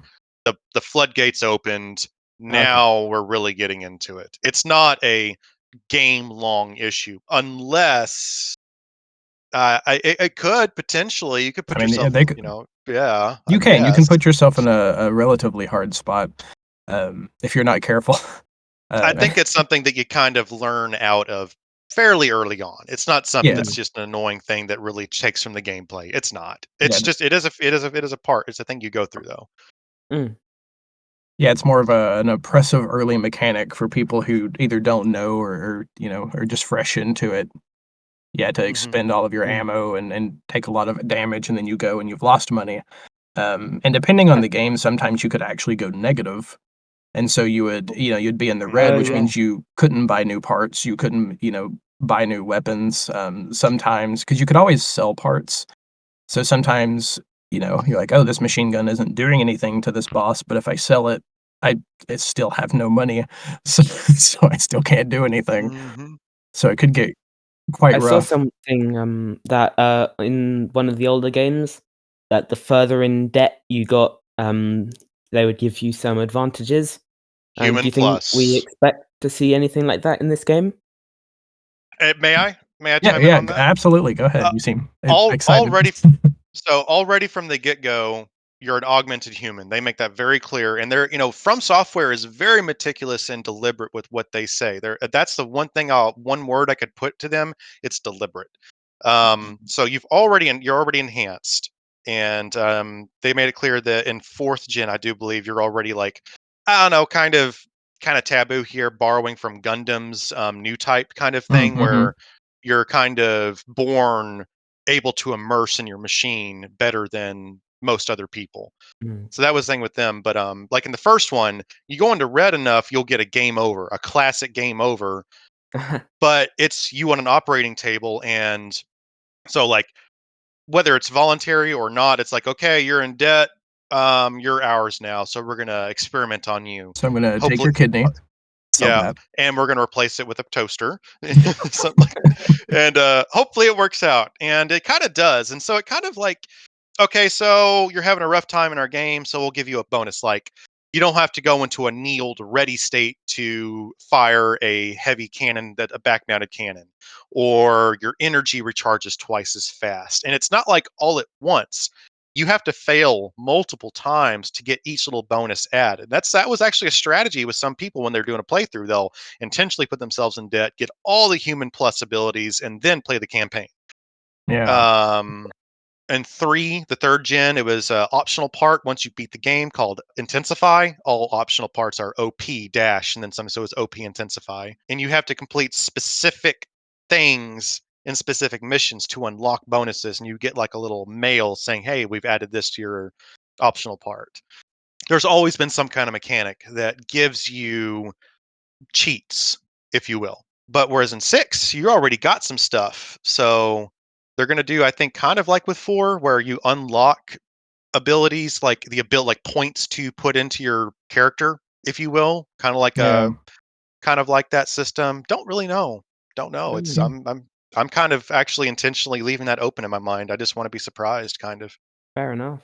the floodgates opened. Okay. Now we're really getting into it. It's not a game long issue unless it could potentially you could I put mean, yeah, yourself, they could. yeah, I You can guess. put yourself in a relatively hard spot, if you're not careful. I And think it's something that you kind of learn out of fairly early on. It's not something yeah, that's just an annoying thing that really takes from the gameplay. It's not. yeah, It's just it is a part. It's a thing you go through though. Mm. yeah. It's more of an oppressive early mechanic for people who either don't know or are just fresh into it. Yeah, to Hmm. expend all of your Mm. ammo and take a lot of damage, and then you go and you've lost money. And depending on Uh, the game, sometimes you could actually go negative. And so you'd be in the red, oh, which yeah. means you couldn't buy new parts, you couldn't, buy new weapons, sometimes because you could always sell parts. So sometimes, you're like, "Oh, this machine gun isn't doing anything to this boss, but if I sell it, I still have no money, so I still can't do anything." Hmm. So it could get quite I saw rough. something that in one of the older games that the further in debt you got, they would give you some advantages. Do Human you think we plus. expect to see anything like that in this game? May I? May I Yeah, chime in yeah, on that? absolutely, go ahead, Uh, you seem all excited. already So already from the get go, you're an augmented human. They make that very clear, and they're From Software is very meticulous and deliberate with what they say. That's the one thing one word I could put to them. It's deliberate. So you're already enhanced, and they made it clear that in fourth gen, I do believe you're already like, I don't know, kind of taboo here, borrowing from Gundam's new type kind of thing, Mm-hmm. where you're kind of born able to immerse in your machine better than most other people. Mm. So that was the thing with them. But like in the first one, you go into red enough, you'll get a game over, a classic game over. But it's you on an operating table, and so like whether it's voluntary or not, it's like, okay, you're in debt. You're ours now, so we're gonna experiment on you. So I'm gonna take Hopefully, your kidney, sell yeah, that. and we're gonna replace it with a toaster, something like, and hopefully it works out, and it kind of does, and so it kind of like, okay, so you're having a rough time in our game, so we'll give you a bonus, like you don't have to go into a kneeled ready state to fire a heavy cannon, that a back mounted cannon, or your energy recharges twice as fast, and it's not like all at once. You have to fail multiple times to get each little bonus added. That was actually a strategy with some people when they're doing a playthrough. They'll intentionally put themselves in debt, get all the human plus abilities, and then play the campaign. Yeah. Um, and three, the third gen, it was an optional part once you beat the game called Intensify. All optional parts are OP dash, and then some, so it's OP Intensify. And you have to complete specific things in specific missions to unlock bonuses, and you get like a little mail saying, hey, we've added this to your optional part. There's always been some kind of mechanic that gives you cheats, if you will. But whereas in six, you already got some stuff. So they're going to do, I think, kind of like with four, where you unlock abilities, like the ability, like points to put into your character, if you will, Yeah. kind of like that system. Don't really know. Don't know. It's Mm, I'm kind of actually intentionally leaving that open in my mind. I just want to be surprised, kind of. fair enough.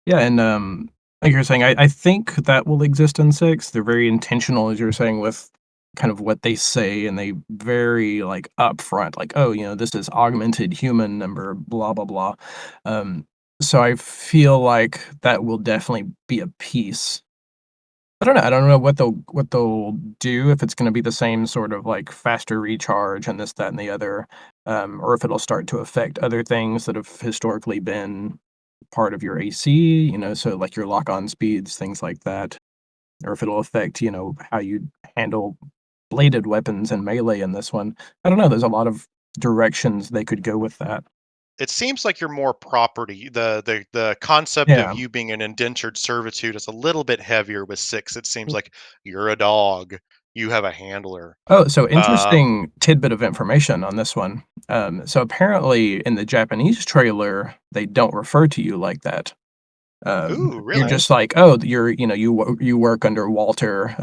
Yeah, and, like you're saying, I think that will exist in 6. They're very intentional, as you're saying, with kind of what they say, and they very, like, upfront, like, "Oh, this is augmented human number, blah, blah, blah." Um, so I feel like that will definitely be a piece. I don't know what they'll do, if it's gonna be the same sort of, like, faster recharge and this, that, and the other, or if it'll start to affect other things that have historically been part of your AC, so, like, your lock-on speeds, things like that, or if it'll affect, how you handle bladed weapons and melee in this one. I don't know, there's a lot of directions they could go with that. It seems like you're more property. The concept of Yeah. you being an indentured servitude is a little bit heavier with six. It seems Mm. like you're a dog. You have a handler. Oh, so Um, interesting tidbit of information on this one. So apparently in the Japanese trailer, they don't refer to you like that. ooh, You're really? just like, "Oh, you work under Walter,"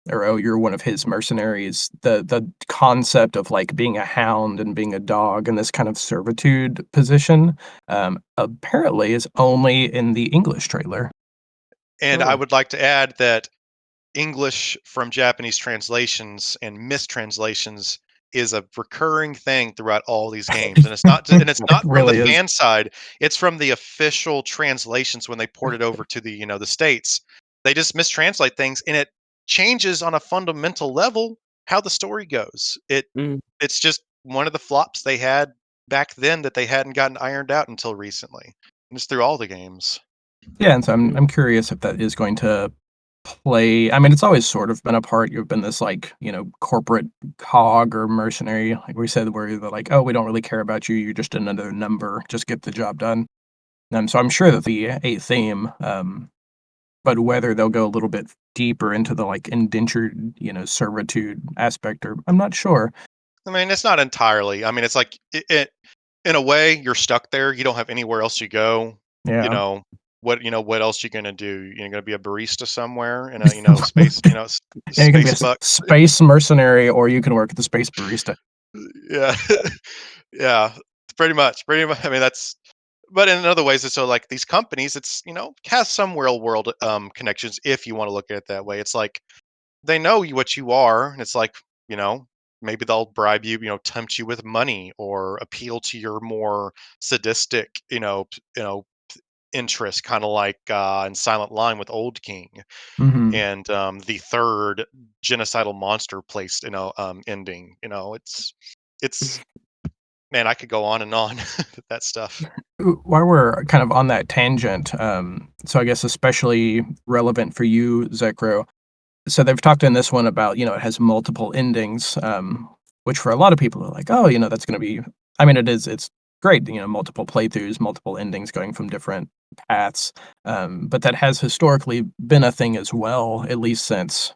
or, "Oh, you're one of his mercenaries." The concept of, like, being a hound and being a dog in this kind of servitude position, apparently is only in the English trailer. And I Oh, would like to add that English from Japanese translations and mistranslations is a recurring thing throughout all these games, and it's It not from the really is. fan side. It's from the official translations when they port it over to the states. They just mistranslate things, and it changes on a fundamental level how the story goes. mm, It's just one of the flops they had back then that they hadn't gotten ironed out until recently. And it's through all the games. Yeah, and so I'm mm, I'm curious if that is going to play. I mean, it's always sort of been a part. You've been this, like, corporate cog or mercenary, like we said, where they're like, "Oh, we don't really care about you. You're just another number. Just get the job done." So I'm sure that the a theme, but whether they'll go a little bit deeper into the, like, indentured, servitude aspect, or I'm not sure. I mean, it's not entirely. I mean, it's like in a way, you're stuck there. You don't have anywhere else to go. You Yeah. know what else you gonna do? You're gonna be a barista somewhere in a space Yeah, you can be a space buck. space mercenary, or you can work at the space barista. Yeah, yeah, pretty much. Pretty much. I mean, that's. But in other ways, it's so like these companies. It's has some real world connections if you want to look at it that way. It's like they know what you are, and it's like, you know, maybe they'll bribe you, tempt you with money or appeal to your more sadistic, interest, kind of like in Silent Line with Old King, Mhm. and the third genocidal monster placed, ending. It's man, I could go on and on with that stuff. While we're kind of on that tangent, so I guess especially relevant for you, Zekro. So they've talked in this one about, it has multiple endings, which for a lot of people are like, oh, that's going to be. I mean, it's great, multiple playthroughs, multiple endings going from different paths. But that has historically been a thing as well, at least since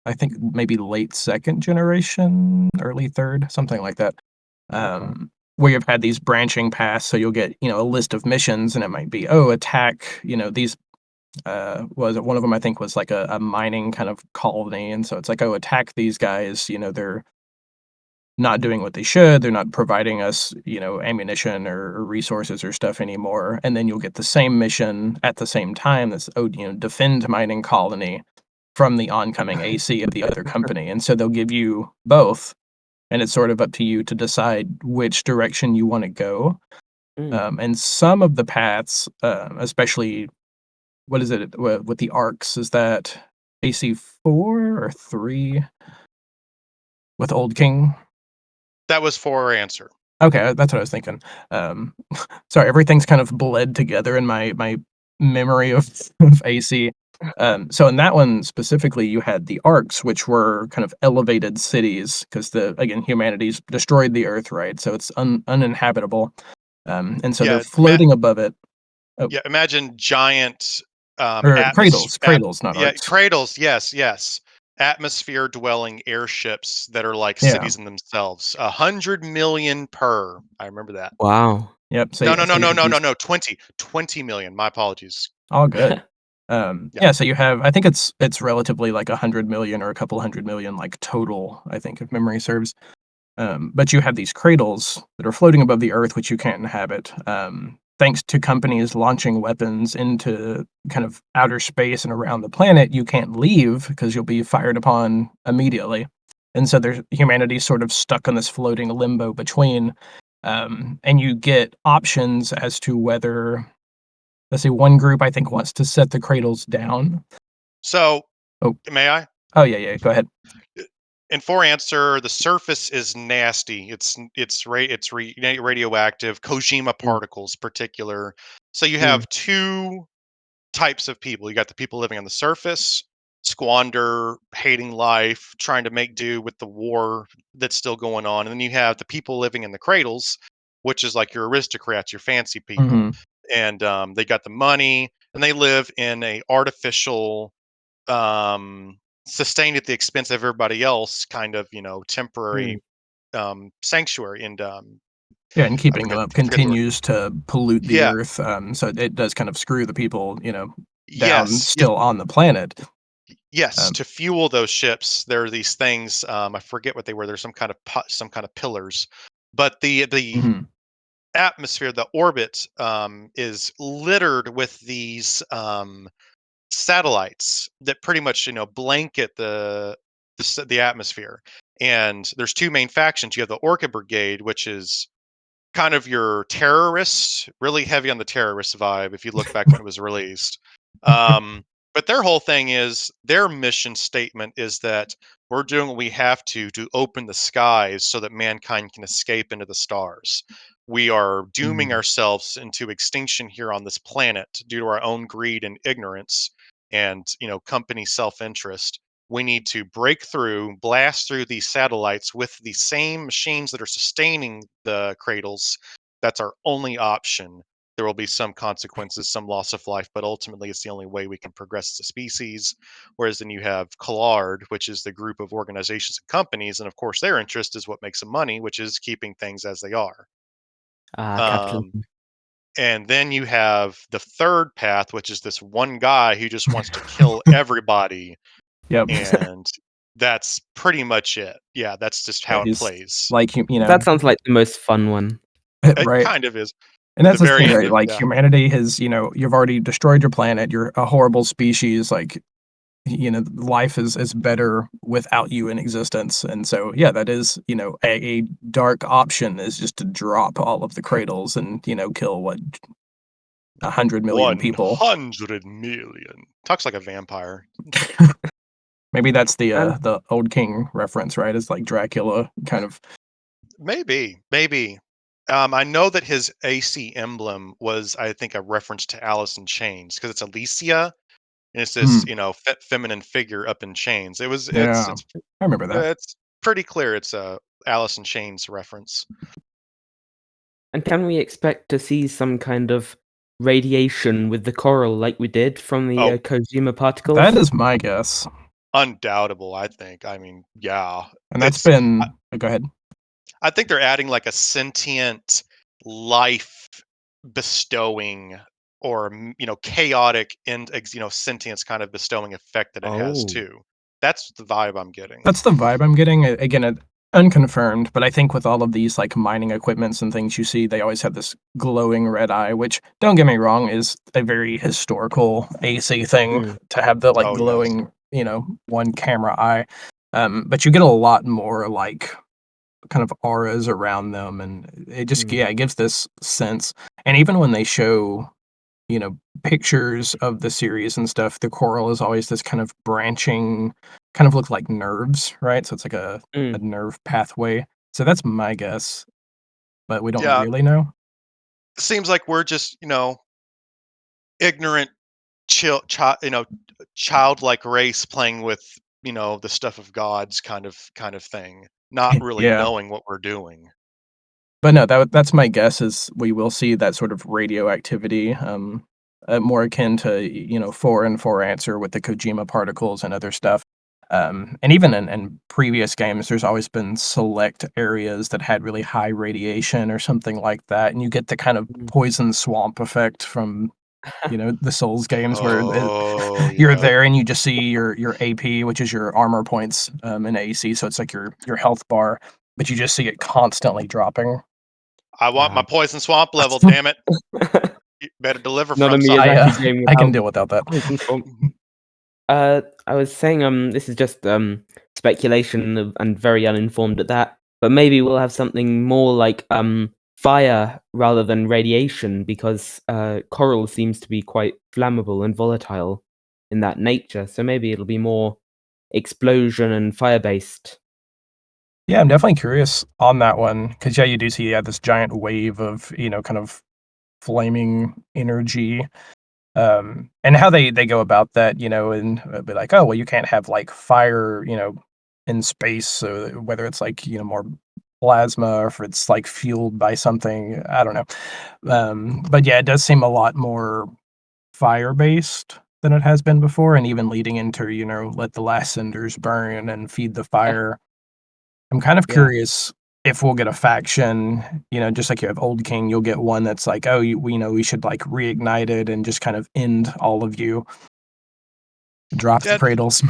I think maybe late second generation, early third, something like that. Okay. Where you've had these branching paths, so you'll get, a list of missions, and it might be, oh, attack, these was it one of them I think was like a mining kind of colony, and so it's like, "Oh, attack these guys, they're not doing what they should, they're not providing us, ammunition or resources or stuff anymore," and then you'll get the same mission at the same time that's, "Oh, defend mining colony from the oncoming AC of the other company," and so they'll give you both, and it's sort of up to you to decide which direction you wanna go, Mm. and some of the paths, especially what is it with the arcs? Is that AC4 or 3 with Old King? That was for answer. Okay, that's what I was thinking. Um, sorry, everything's kind of bled together in my memory of of AC. So in that one specifically, you had the arcs, which were kind of elevated cities because again, humanity's destroyed the Earth, right? So it's uninhabitable, and so they're Yeah, floating above it. Oh, yeah. Imagine giant or cradles, not yeah, arcs. cradles. Yes, yes. Atmosphere dwelling airships that are like Yeah. cities in themselves. 100 million per. I remember that. Wow. Yep. So No, yeah, no, so no, you no, have no, no, these. no. 20 million. My apologies. All good. Yeah. Yeah, so you have I think it's relatively like 100 million or a couple 100 million like total, I think, if memory serves. But you have these cradles that are floating above the earth, which you can't inhabit. Thanks to companies launching weapons into kind of outer space and around the planet, you can't leave because you'll be fired upon immediately. And so there's humanity's sort of stuck on this floating limbo between. And you get options as to whether, let's say, one group I think wants to set the cradles down. So, Oh, may I? oh yeah, yeah. Go ahead. And for answer, the surface is nasty. It's radioactive, Kojima Mm. particles, particular. So you Mm. have two types of people. You got the people living on the surface, squander, hating life, trying to make do with the war that's still going on. And then you have the people living in the cradles, which is like your aristocrats, your fancy people. Mhm, And they got the money and they live in a artificial, um, sustained at the expense of everybody else, kind of, Mm. temporary sanctuary. And yeah, and I keeping them forget, up forget the word. continues to pollute the Yeah. earth, so it does kind of screw the people, down Yes. Yes. still on the planet. Yes, Um to fuel those ships, there are these things. I forget what they were. There's some kind of pillars, but the mhm, atmosphere, the orbit, is littered with these satellites that pretty much blanket the atmosphere. And there's two main factions. You have the Orca Brigade, which is kind of your terrorists, really heavy on the terrorist vibe if you look back when it was released. Um, but their whole thing is their mission statement is that we're doing what we have to open the skies so that mankind can escape into the stars. We are dooming Mm. ourselves into extinction here on this planet due to our own greed and ignorance and company self-interest. We need to break through, blast through these satellites with the same machines that are sustaining the cradles. That's our only option. There will be some consequences, some loss of life, but ultimately it's the only way we can progress as a species. Whereas then you have Collard, which is the group of organizations and companies, and of course their interest is what makes them money, which is keeping things as they are. Um, Capitalism. and then you have the third path, which is this one guy who just wants to kill everybody, yep. and that's pretty much it. Yeah, that's just Yeah, how it he's plays. like, That sounds like the most fun one. It right? kind of is. And At the that's the very thing, end right? of Like, yeah. humanity has, you've already destroyed your planet, you're a horrible species, like, life is better without you in existence, and so, yeah, that is, a dark option is just to drop all of the cradles and, kill what 100 million people. 100 million. Talks like a vampire. Maybe that's And the old king reference, right? It's like Dracula kind of. Maybe. I know that his AC emblem was, I think, a reference to Alice in Chains because it's Alicia, and it's this, Hmm, feminine figure up in chains. yeah, I remember that. It's pretty clear it's a Alice in Chains reference. can we expect to see some kind of radiation with the coral like we did from the Oh, Kojima That particles? is my guess, undoubtable, I think. I mean, yeah. and that's It's I, been. Go ahead. I think they're adding like a sentient life bestowing or chaotic and sentience kind of bestowing effect that it has Oh. too. That's the vibe I'm getting. That's the vibe I'm getting. Again, unconfirmed, but I think with all of these like mining equipments and things you see, they always have this glowing red eye, which don't get me wrong, is a very historical AC thing Mm, to have the like Oh yes. glowing, one camera eye. But you get a lot more like kind of auras around them, and it just mm, yeah, it gives this sense. And even when they show pictures of the series and stuff, the coral is always this kind of branching, kind of look like nerves, right? So it's like a mm. nerve pathway. So that's my guess, but we don't Yeah. really know. Seems like we're just, ignorant childlike race playing with, the stuff of gods kind of thing, not really Yeah. knowing what we're doing. But no, that's my guess is we will see that sort of radioactivity, more akin to, 4 and 4 Answer with the Kojima particles and other stuff. And even in previous games, there's always been select areas that had really high radiation or something like that, and you get the kind of Mm. poison swamp effect from, the Souls games where Oh, you're yep. there and you just see your AP, which is your armor points, in AC, so it's like your health bar, but you just see it constantly dropping. I want my Ah. poison swamp level, damn it. You better deliver Not a from something. Miyazaki game I can without deal without that. poison swamp. Mhm. I was saying, this is just speculation and very uninformed at that. But maybe we'll have something more like fire rather than radiation, because coral seems to be quite flammable and volatile in that nature. So maybe it'll be more explosion and fire based. Yeah, I'm definitely curious on that one because yeah, you do see this giant wave of kind of flaming energy, and how they go about that, and be like, oh well, you can't have like fire, in space, so whether it's like more plasma or if it's like fueled by something, I don't know. But yeah, it does seem a lot more fire based than it has been before, and even leading into let the last cinders burn and feed the fire. I'm kind of Yeah. curious if we'll get a faction, just like you have Old King, you'll get one that's like, "Oh, we should, like, reignite it and just kind of end all of you. Drop the Yeah, cradles."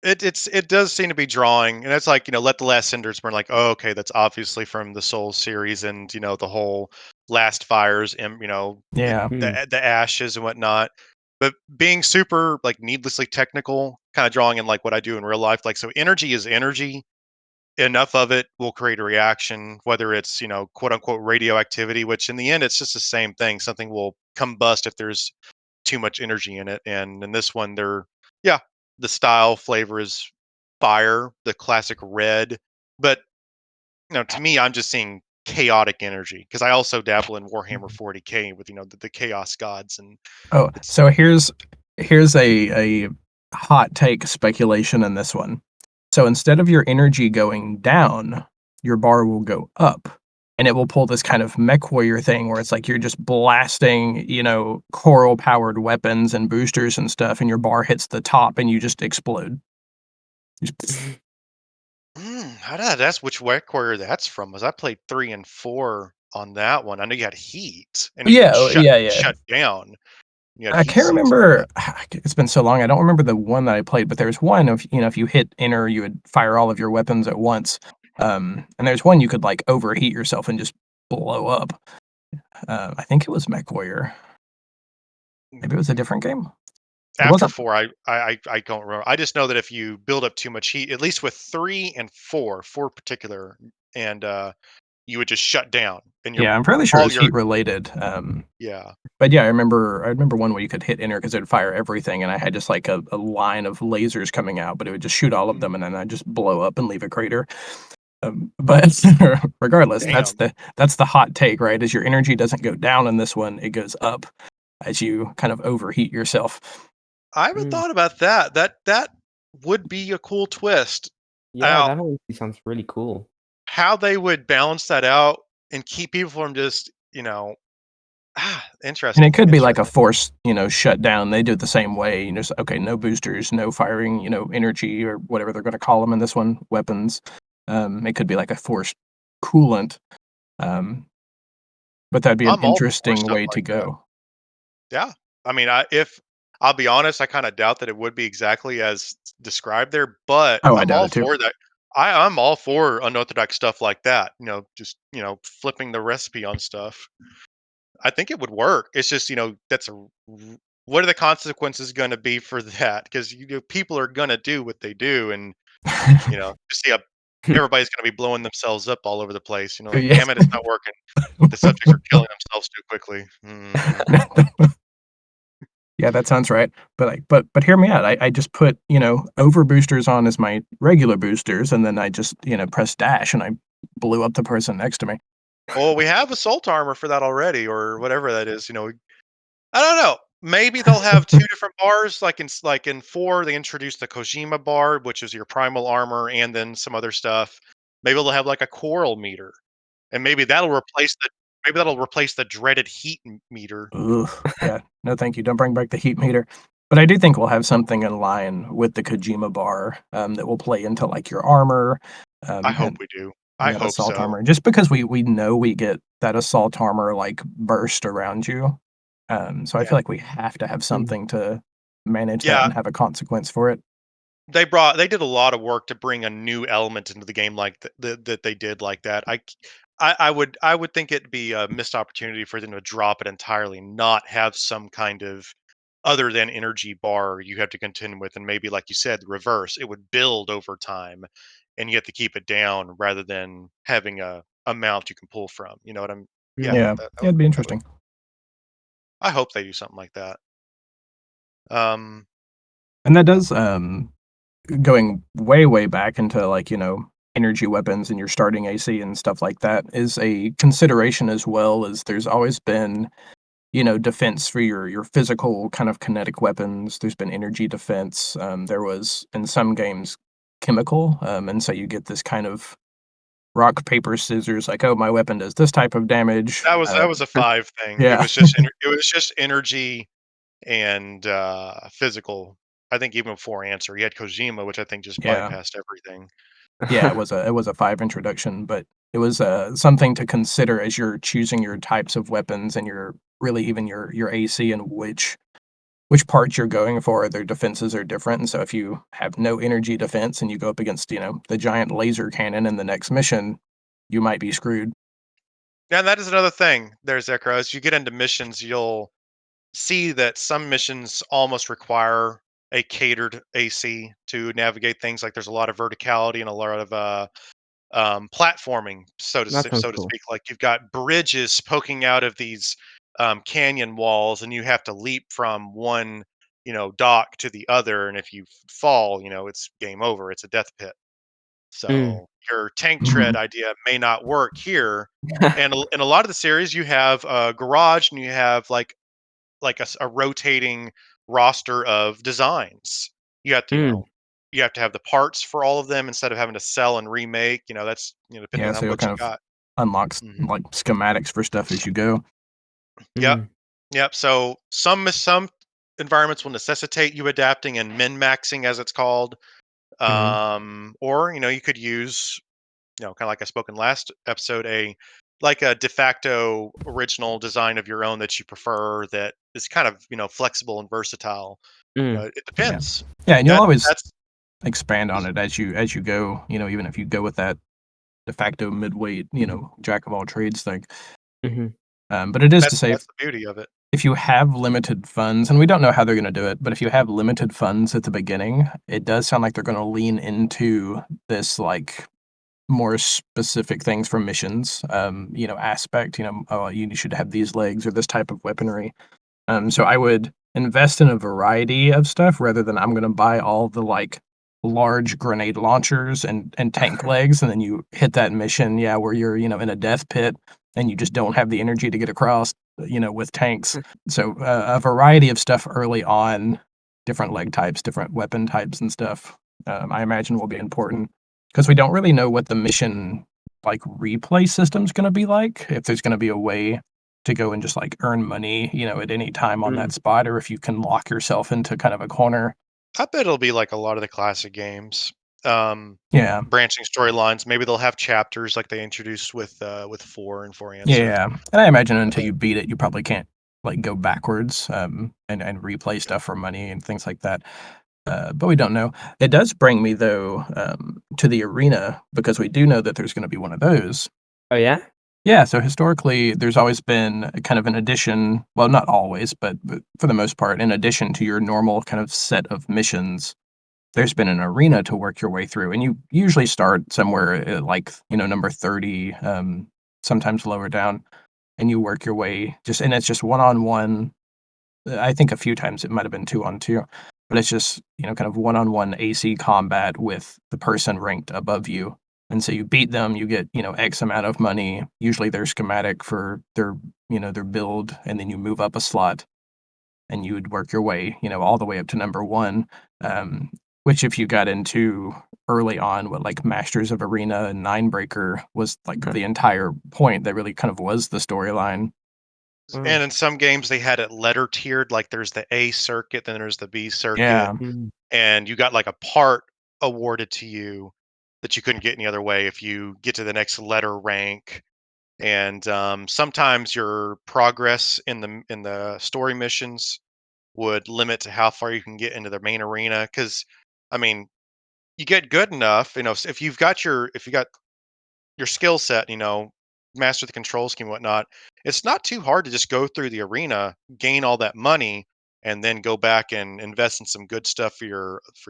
it does seem to be drawing, and it's like, let the last cinders burn. Like, oh, okay, that's obviously from the Souls series, and the whole last fires, and Yeah. Mm, the ashes and whatnot. But being super like needlessly technical, kind of drawing in like what I do in real life. Like, so energy is energy. Enough of it will create a reaction, whether it's quote unquote radioactivity, which in the end it's just the same thing. Something will combust if there's too much energy in it. And in this one, yeah, the style flavor is fire, the classic red. But to me, I'm just seeing chaotic energy because I also dabble in Warhammer Mhm. 40K with the chaos gods, and Oh, it's so here's a hot take speculation in this one. So instead of your energy going down, your bar will go up, and it will pull this kind of mech warrior thing where it's like you're just blasting, coral powered weapons and boosters and stuff, and your bar hits the top and you just explode. Just how did I that's which Wreck Warrior that's from? Was I played 3 and 4 on that one? I know you had heat, and you could yeah, yeah. shut down. You had I heat can't sinks and remember. stuff. It's been so long. I don't remember the one that I played, but there's one of if you hit enter, you would fire all of your weapons at once. And there's one you could like overheat yourself and just blow up. I think it was MechWarrior. Maybe it was a different game. It After wasn't. 4, I don't remember. I just know that if you build up too much heat, at least with 3 and 4 particular, and you would just shut down, and Yeah, I'm fairly sure all it's your heat related. yeah. But yeah, I remember one where you could hit enter because it would fire everything, and I had just like a line of lasers coming out, but it would just shoot all of them, and then I'd just blow up and leave a crater. But regardless, that's Damn. the hot take, right? Is your energy doesn't go down in this one, it goes up as you kind of overheat yourself. I haven't Mm. thought about that. That would be a cool twist. Yeah, Now, that honestly sounds really cool. how they would balance that out and keep people from just, And it interesting, could be like a interesting. forced, shutdown. They do it the same way, okay, no boosters, no firing, energy or whatever they're gonna call them in this one, weapons. It could be like a forced coolant, um, but that'd be an I'm all for interesting stuff way to like that. go. Yeah. I mean, if I'll be honest, I kinda doubt that it would be exactly as described there, but Oh, I I'm doubt all it too. for that. I'm all for unorthodox stuff like that, just, flipping the recipe on stuff. I think it would work. It's just, that's a what are the consequences gonna be for that? Because people are gonna do what they do, and just see everybody's gonna be blowing themselves up all over the place. Like, Yeah. damn it, it's not working. The subjects are killing themselves too quickly. Mm. Yeah, that sounds right. But hear me out. I just put, over boosters on as my regular boosters, and then I just, press dash and I blew up the person next to me. Well, we have assault armor for that already, or whatever that is. I don't know. Maybe they'll have 2 different bars, like in 4, they introduced the Kojima bar, which is your primal armor, and then some other stuff. Maybe they'll have, like, a coral meter, and maybe that'll replace the dreaded heat meter. Ugh, yeah. No, thank you. Don't bring back the heat meter. But I do think we'll have something in line with the Kojima bar, that will play into, like, your armor, I hope and we do. I that hope assault so. armor, just because we know we get that assault armor, like, burst around you. So I Yeah. feel like we have to have Mm. something to manage that Yeah, and have a consequence for it. they did a lot of work to bring a new element into the game like that they did like that. I would think it'd be a missed opportunity for them to drop it entirely, not have some kind of other than energy bar you have to contend with, and maybe like you said, the reverse. It would build over time, and you have to keep it down rather than having a amount you can pull from. You know what I'm? Yeah, Mm. Yeah. that Yeah, would it'd be that would. interesting. I hope they do something like that. Um, And that does, going way, way back into, like, energy weapons and your starting AC and stuff like that is a consideration as well. As there's always been, defense for your physical kind of kinetic weapons. There's been energy defense. There was in some games chemical, and so you get this kind of rock paper scissors. Like, oh, my weapon does this type of damage. that was a 5 thing. It Yeah, was just energy and physical. I think even before answer, you had Kojima, which I think just yeah, bypassed everything. yeah. It was a 5 introduction, but it was something to consider as you're choosing your types of weapons and your really even your AC and which parts you're going for, their defenses are different, and so if you have no energy defense and you go up against, the giant laser cannon in the next mission, you might be screwed. Yeah, that is another thing. There's Zekro. As you get into missions, you'll see that some missions almost require a catered AC to navigate things. Like there's a lot of verticality and a lot of platforming, That sounds so to cool. speak. Like you've got bridges poking out of these canyon walls, and you have to leap from one, dock to the other. And if you fall, it's game over. It's a death pit. Mm. So your tank tread Mhm. idea may not work here. And in a lot of the series, you have a garage, and you have like a rotating roster of designs. You have to, Mm. you have to have the parts for all of them instead of having to sell and remake. That's Yeah, depending on so it what kind you of got. unlocks, Hmm. like, schematics for stuff as you go. Yep, Mm. yep. So some environments will necessitate you adapting and min maxing, as it's called. Mhm. Or you could use, kind of like I spoke in last episode, like a de facto original design of your own that you prefer, that is kind of flexible and versatile. Mm. It Yeah. depends. Yeah, and you'll That always that's expand on it as you go, even if you go with that de facto midweight, jack of all trades thing. Mhm. But it is to that's say that's the beauty of it. if you have limited funds, and we don't know how they're gonna do it, but if you have limited funds at the beginning, it does sound like they're gonna lean into this, like, more specific things for missions, aspect, oh, you should have these legs or this type of weaponry. So I would invest in a variety of stuff rather than I'm gonna buy all the, like, large grenade launchers and tank legs, and then you hit that mission, yeah, where you're, in a death pit, and you just don't have the energy to get across, with tanks. So, a variety of stuff early on, different leg types, different weapon types and stuff, I imagine will be important because we don't really know what the mission, like, replay system's gonna be like, if there's gonna be a way to go and just, like, earn money, at any time on that spot, or if you can lock yourself into kind of a corner. I bet it'll be like a lot of the classic games. Yeah. Branching storylines. Maybe they'll have chapters like they introduced with 4 and 4 Answer. Yeah, and I imagine until you beat it, you probably can't, like, go backwards, and replay stuff for money and things like that, but we don't know. It does bring me, though, to the arena because we do know that there's gonna be one of those. Oh, yeah? Yeah, so historically, there's always been a kind of an addition, well, not always, but for the most part, in addition to your normal kind of set of missions, there's been an arena to work your way through, and you usually start somewhere at, like, number 30, sometimes lower down, and you work your way and it's just one-on-one. I think a few times it might have been 2-on-2, but it's just, kind of one-on-one AC combat with the person ranked above you, and so you beat them, you get, X amount of money, usually their schematic for their build, and then you move up a slot, and you would work your way, all the way up to number 1, which if you got into early on what, like, Masters of Arena and Ninebreaker was, like, the entire point that really kind of was the storyline. Wow. And in some games, they had it letter tiered, like there's the A circuit, then there's the B circuit, Yeah. Mm. and you got like a part awarded to you that you couldn't get any other way if you get to the next letter rank. And sometimes your progress in the story missions would limit to how far you can get into the main arena. Because, I mean, you get good enough, if if you got your skill set, master the control scheme, and whatnot, it's not too hard to just go through the arena, gain all that money, and then go back and invest in some good stuff for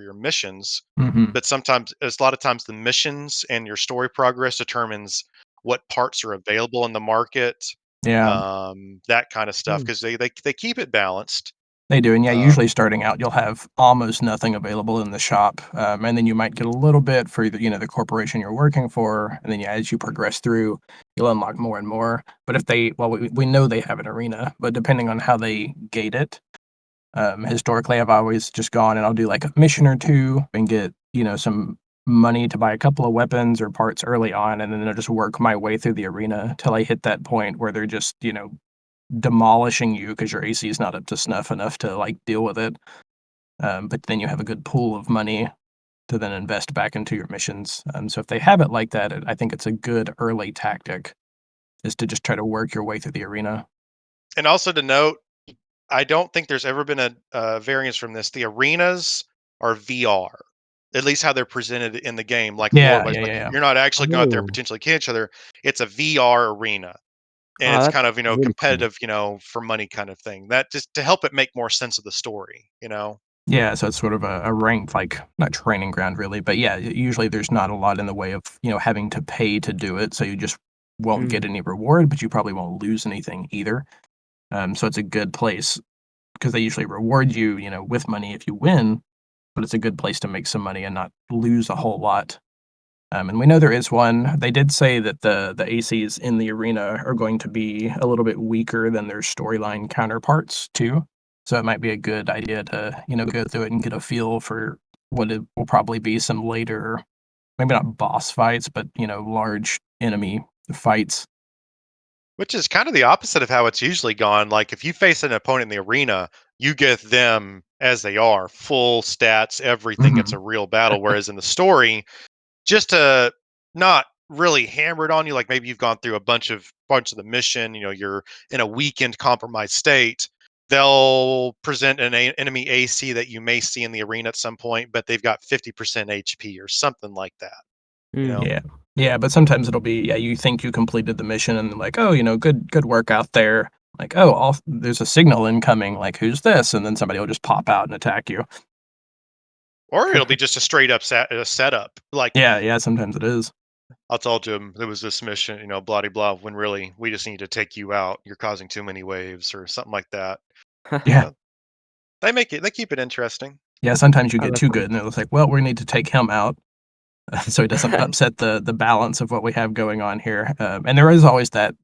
your missions. Mhm. But sometimes, it's a lot of times, the missions and your story progress determines what parts are available in the market, Yeah. that kind of stuff, Mm. because they keep it balanced. They do, and yeah, Um, usually starting out, you'll have almost nothing available in the shop, and then you might get a little bit for the corporation you're working for, and then, yeah, as you progress through, you'll unlock more and more. But if we know they have an arena, but depending on how they gate it, historically, I've always just gone and I'll do, like, a mission or 2 and get, some money to buy a couple of weapons or parts early on, and then I'll just work my way through the arena till I hit that point where they're just, demolishing you because your AC is not up to snuff enough to, like, deal with it, but then you have a good pool of money to then invest back into your missions, so if they have it like that, I think it's a good early tactic is to just try to work your way through the arena. and also to note, I don't think there's ever been a variance from this. The arenas are VR, at least how they're presented in the game, like lore Yeah, wise. yeah, Like, yeah, yeah. you're not actually going out there and Oh. potentially kill each other. It's a VR arena, and Oh, it's that's kind of, really cool. competitive, for money kind of thing. That just to help it make more sense of the story. Yeah, so it's sort of a ranked, like, not training ground really, but yeah, usually there's not a lot in the way of, having to pay to do it, so you just won't get Mm. any reward, but you probably won't lose anything either, so it's a good place because they usually reward you, with money if you win, but it's a good place to make some money and not lose a whole lot. And we know there is one. They did say that the ACs in the arena are going to be a little bit weaker than their storyline counterparts too. So it might be a good idea to, go through it and get a feel for what it will probably be some later, maybe not boss fights, but large enemy fights. Which is kind of the opposite of how it's usually gone. Like, if you face an opponent in the arena, you get them as they are, full stats, everything. It's Hmm. a real battle. Whereas in the story, just to not really hammer it on you, like maybe you've gone through a bunch of the mission, you're in a weakened, compromised state. They'll present enemy AC that you may see in the arena at some point, but they've got 50% HP or something like that. You Mm. know, Yeah. Yeah, but sometimes it'll be, yeah, you think you completed the mission and like, oh, good work out there. Like, oh, there's a signal incoming. Like, who's this? And then somebody will just pop out and attack you. or it'll be just a straight up setup. Like, Yeah, yeah, sometimes it is. I told him it was this mission, blah de blah. When really we just need to take you out. You're causing too many waves, or something like that. Yeah. Uh, they keep it interesting. Yeah, sometimes you Oh, get that's too nice. good, and it's like, well, we need to take him out so he doesn't upset the balance of what we have going on here. And there is always that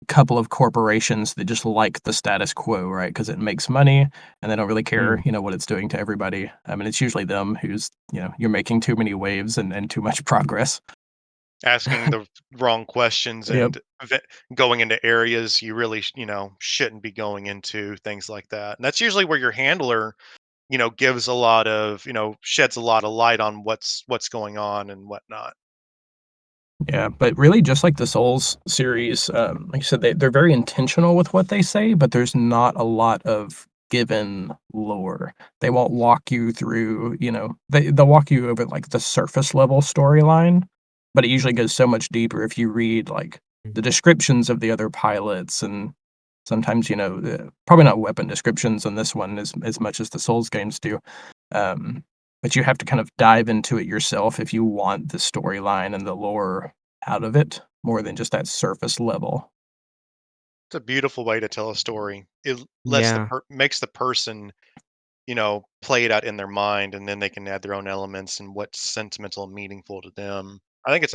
couple of corporations that just like the status quo, right? Because it makes money, and they don't really care, Mm. what it's doing to everybody. I mean, it's usually them who's, you're making too many waves and too much progress. Asking the wrong questions Yep. and going into areas you really shouldn't be going into, things like that. And that's usually where your handler gives a lot of sheds a lot of light on what's going on and whatnot. Yeah, but really, just like the Souls series, like you said, they're very intentional with what they say, but there's not a lot of given lore. They won't walk you through, they'll walk you over like the surface level storyline, but it usually goes so much deeper if you read like Mm. the descriptions of the other pilots and sometimes, probably not weapon descriptions in this one as much as the Souls games do. Um, but you have to kind of dive into it yourself if you want the storyline and the lore out of it more than just that surface level. It's a beautiful way to tell a story. It lets Yeah. makes the person play it out in their mind, and then they can add their own elements and what's sentimental and meaningful to them. I think Mm. it's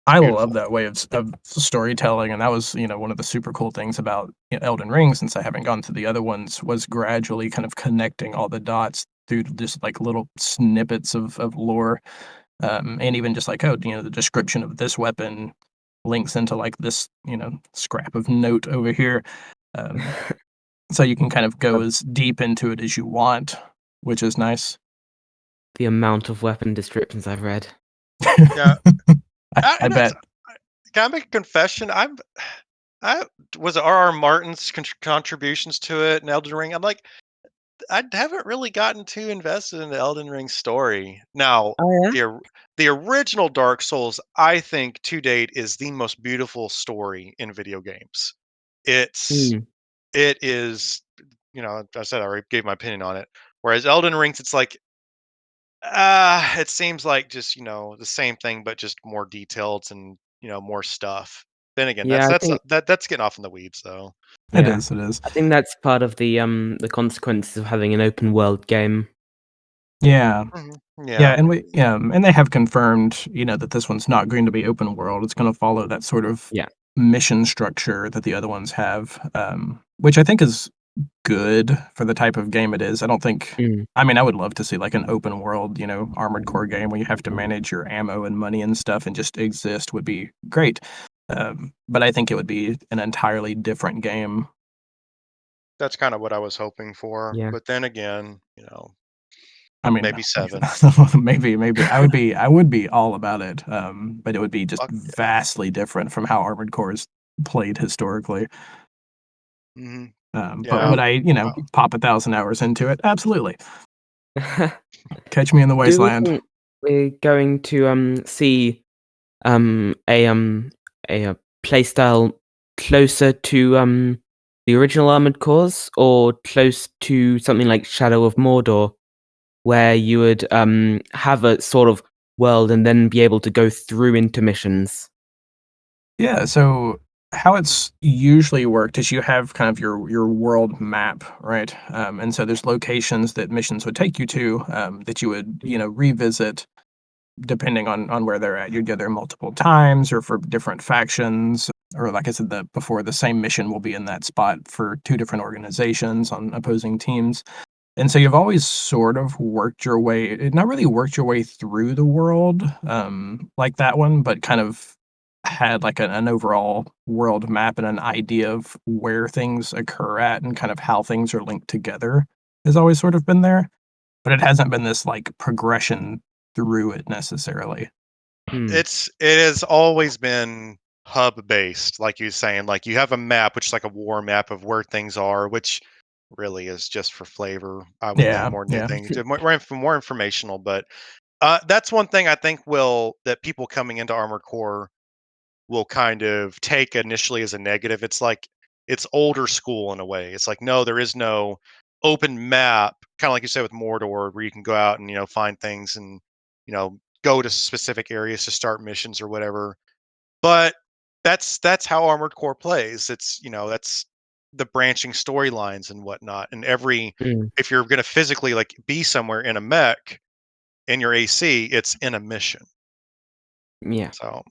I love beautiful. that way of storytelling, and that was, one of the super cool things about, Elden Ring, since I haven't gone to the other ones, was gradually kind of connecting all the dots through just, like, little snippets of lore, and even just like, oh, the description of this weapon links into, like, this, scrap of note over here, um, so you can kind of go Love as deep into it as you want, which is nice. the amount of weapon descriptions I've read. Yeah, I and that's bet. can I make a confession? I was it R.R. Martin's contributions to it and Elden Ring. I'm like, I haven't really gotten too invested in the Elden Ring story. Now, Oh, yeah? the original Dark Souls, I think to date is the most beautiful story in video games. It's Mm. it is, I said I already gave my opinion on it. Whereas Elden Rings, it's like, it seems like just the same thing, but just more detailed and more stuff. Then again, Yeah, I think that's getting off in the weeds, though. It yeah. is, it is. I think that's part of the consequences of having an open world game. Yeah. Yeah, Yeah, and they have confirmed, that this one's not going to be open world. It's gonna follow that sort of Yeah. mission structure that the other ones have, which I think is good for the type of game it is. I don't think Mm. I mean, I would love to see, like, an open world, Armored Core game where you have to manage your ammo and money and stuff and just exist would be great. But I think it would be an entirely different game. that's kind of what I was hoping for. Yeah. But then again, I mean, maybe seven. maybe I would be all about it, but it would be just Fuck yeah. vastly different from how Armored Core is played historically. Hmm. But Yeah. would I, Wow. pop 1,000 hours into it? Absolutely. Catch me in the Do we wasteland. think we're going to, see, um, a, um, a playstyle closer to, the original Armored Cores or close to something like Shadow of Mordor, where you would, have a sort of world and then be able to go through into missions? Yeah, so how it's usually worked is you have kind of your world map, right? And so there's locations that missions would take you to, that you would, revisit depending on where they're at. You'd go there multiple times or for different factions, or like I said, before the same mission will be in that spot for two different organizations on opposing teams. And so you've always sort of worked your way, not really worked your way through the world, like that one, but kind of had like an overall world map and an idea of where things occur at and kind of how things are linked together has always sort of been there, but it hasn't been this like progression through it necessarily. Hmm. It has always been hub based, like you were saying. Like you have a map, which is like a war map of where things are, which really is just for flavor, I would think, Yeah, more than yeah. anything. More informational, but that's one thing I think will that people coming into Armored Core will kind of take initially as a negative. It's like it's older school in a way. It's like, no, there is no open map, kind of like you said with Mordor, where you can go out and find things and go to specific areas to start missions or whatever. But that's how Armored Core plays. It's that's the branching storylines and whatnot. And Mm, if you're gonna physically like be somewhere in a mech in your AC, it's in a mission. yeah. So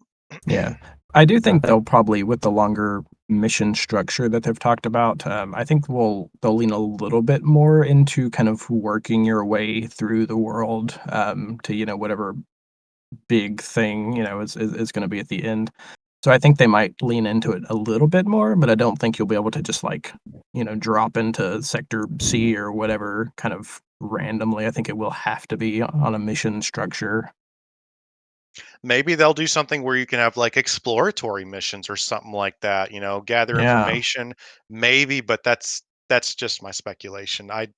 Yeah. I do think That they'll probably, with the longer mission structure that they've talked about, I think they'll lean a little bit more into kind of working your way through the world, to, whatever big thing, is gonna be at the end. So I think they might lean into it a little bit more, but I don't think you'll be able to just, like, drop into Sector C or whatever kind of randomly. I think it will have to be on a mission structure. maybe they'll do something where you can have like exploratory missions or something like that, gather Yeah, information, maybe, but that's just my speculation. I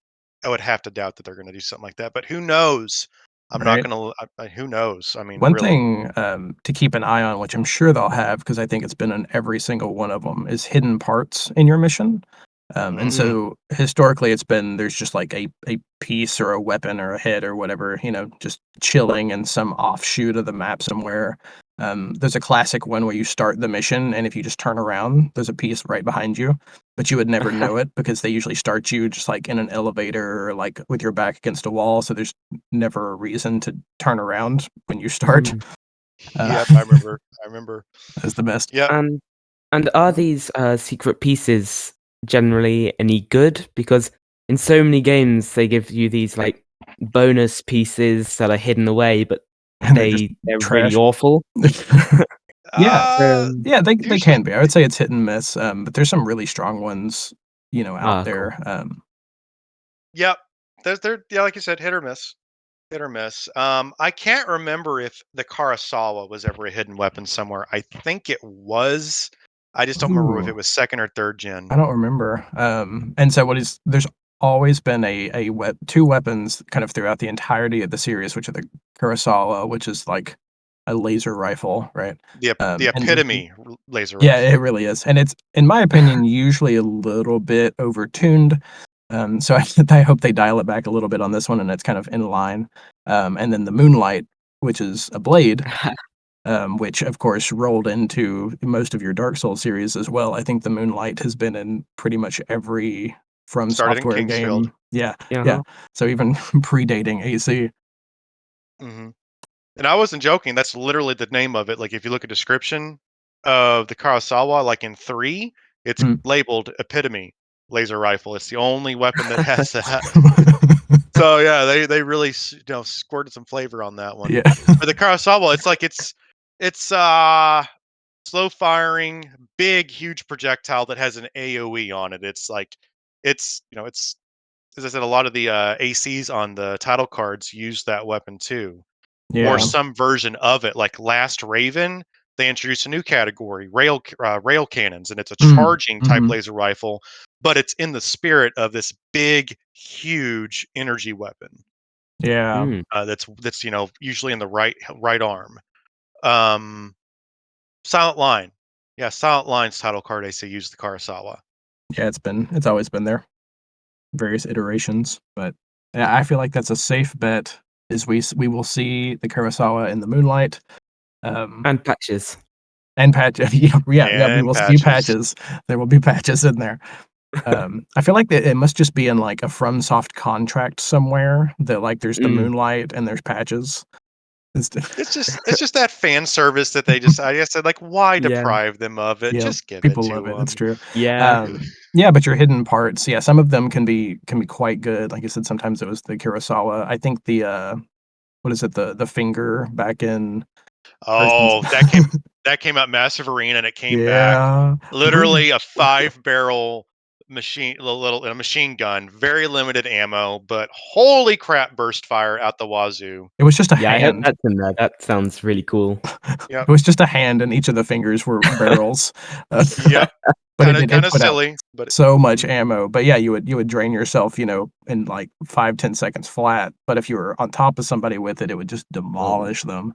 would have to doubt that they're going to do something like that, but who knows? I'm not right? going to who knows? I mean, One really. thing, to keep an eye on, which I'm sure they'll have, because I think it's been in every single one of them, is hidden parts in your mission. And Mm, so historically, it's been there's just like a piece or a weapon or a head or whatever, just chilling in some offshoot of the map somewhere. There's a classic one where you start the mission, and if you just turn around, there's a piece right behind you, but you would never know it because they usually start you just like in an elevator or like with your back against a wall. So there's never a reason to turn around when you start. mm. Uh, yep, I remember. I remember. that's the best. Yep. And are these, secret pieces generally any good? Because in so many games, they give you these, like, bonus pieces that are hidden away, but And they're just they're really trash. awful. Yeah, Uh, yeah, they usually, can be. I would say it's hit and miss, but there's some really strong ones, out Ah, cool. there. yep. They're yeah, like you said, hit or miss. Hit or miss. I can't remember if the Karasawa was ever a hidden weapon somewhere. I think it was. I just don't remember if Ooh, it was second or third gen. I don't remember. And so there's always been two weapons kind of throughout the entirety of the series, which are the Kurosawa, which is like a laser rifle, right? The And epitome laser yeah, it rifle. really is, and it's, in my opinion, usually a little bit overtuned. So I hope they dial it back a little bit on this one, and it's kind of in line. And then the Moonlight, which is a blade, which of course rolled into most of your Dark Souls series as well. I think the Moonlight has been in pretty much every From Started in Software Kingsfield. game. Yeah, yeah. Uh-huh. So even predating AC. Hmm. And I wasn't joking. That's literally the name of it. Like if you look at description of the Karasawa, like in 3, it's Mm. labeled epitome laser rifle. It's the only weapon that has that. So yeah, they really squirted some flavor on that one. Yeah. For the Kurosawa, it's slow firing, big, huge projectile that has an AOE on it. It's like it's as I said, a lot of the ACs on the title cards use that weapon too, or Yeah. some version of it. Like Last Raven, they introduced a new category, rail cannons, and it's a Mm. charging type Mhm. laser rifle, but it's in the spirit of this big, huge energy weapon. Yeah. Mm. That's usually in the right arm. Um, Silent Line, yeah, Silent Line's title card AC used the Karasawa. Yeah, it's always been there. Various iterations, but yeah, I feel like that's a safe bet. Is we will see the Kurosawa in the Moonlight, um, And patches. and yeah, we And will see patches. patches. There will be patches in there. I feel like that it must just be in like a FromSoft contract somewhere that like there's the Mm. Moonlight and there's patches. It's d It's just that fan service that they just I guess said like why Yeah. deprive them of it? Yeah, Just give it people love to it, it's them. true. Yeah. Yeah, but your hidden parts, yeah, some of them can be quite good. Like I said, sometimes it was the Kurosawa. I think what is it, the finger back in Persons. Oh, that came out Massive Arena and it came back Yeah. Ooh. literally a 5 barrel machine a machine gun, very limited ammo, but holy crap burst fire out the wazoo. It was just a Yeah, I hope hand. that's in there. That sounds really cool. Yep. It was just a hand, and each of the fingers were barrels. Uh, Yep. but Kind of it kind of put out silly, but so much mhm, ammo. But yeah, you would drain yourself, in like 5-10 seconds flat. But if you were on top of somebody with it, it would just Oh. demolish them.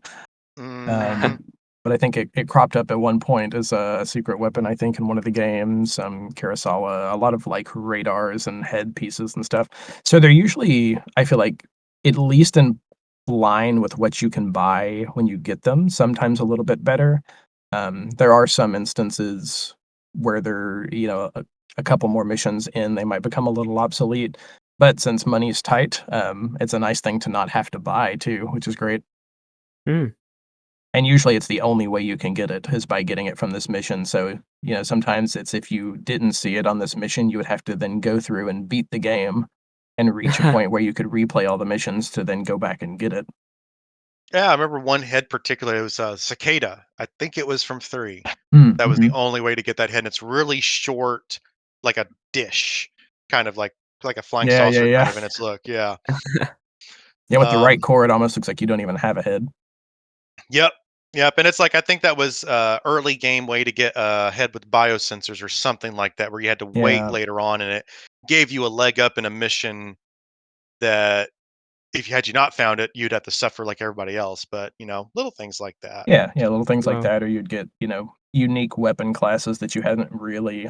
mhm. Um, but I think it cropped up at one point as a secret weapon, I think, in one of the games, Kurosawa, a lot of, like, radars and head pieces and stuff. So they're usually, I feel like, at least in line with what you can buy when you get them, sometimes a little bit better. There are some instances where they're, a couple more missions in, they might become a little obsolete. But since money's tight, it's a nice thing to not have to buy too, which is great. Mm. And usually it's the only way you can get it is by getting it from this mission. So, sometimes it's if you didn't see it on this mission, you would have to then go through and beat the game and reach a point where you could replay all the missions to then go back and get it. Yeah, I remember one head particularly. It was a cicada. I think it was from 3. That was the Mhm. only way to get that head, and it's really short, like a dish, kind of like a flying Yeah, yeah, saucer kind yeah. of in its look, yeah. Yeah, with the right Um, core, it almost looks like you don't even have a head. yep, yep, and it's like I think that was, early game way to get a head with biosensors or something like that, where you had to wait Yeah. later on, and it gave you a leg up in a mission that if you not found it, you'd have to suffer like everybody else, but, little things like that. Yeah, yeah, little things like Wow. that, or you'd get, unique weapon classes that you hadn't really,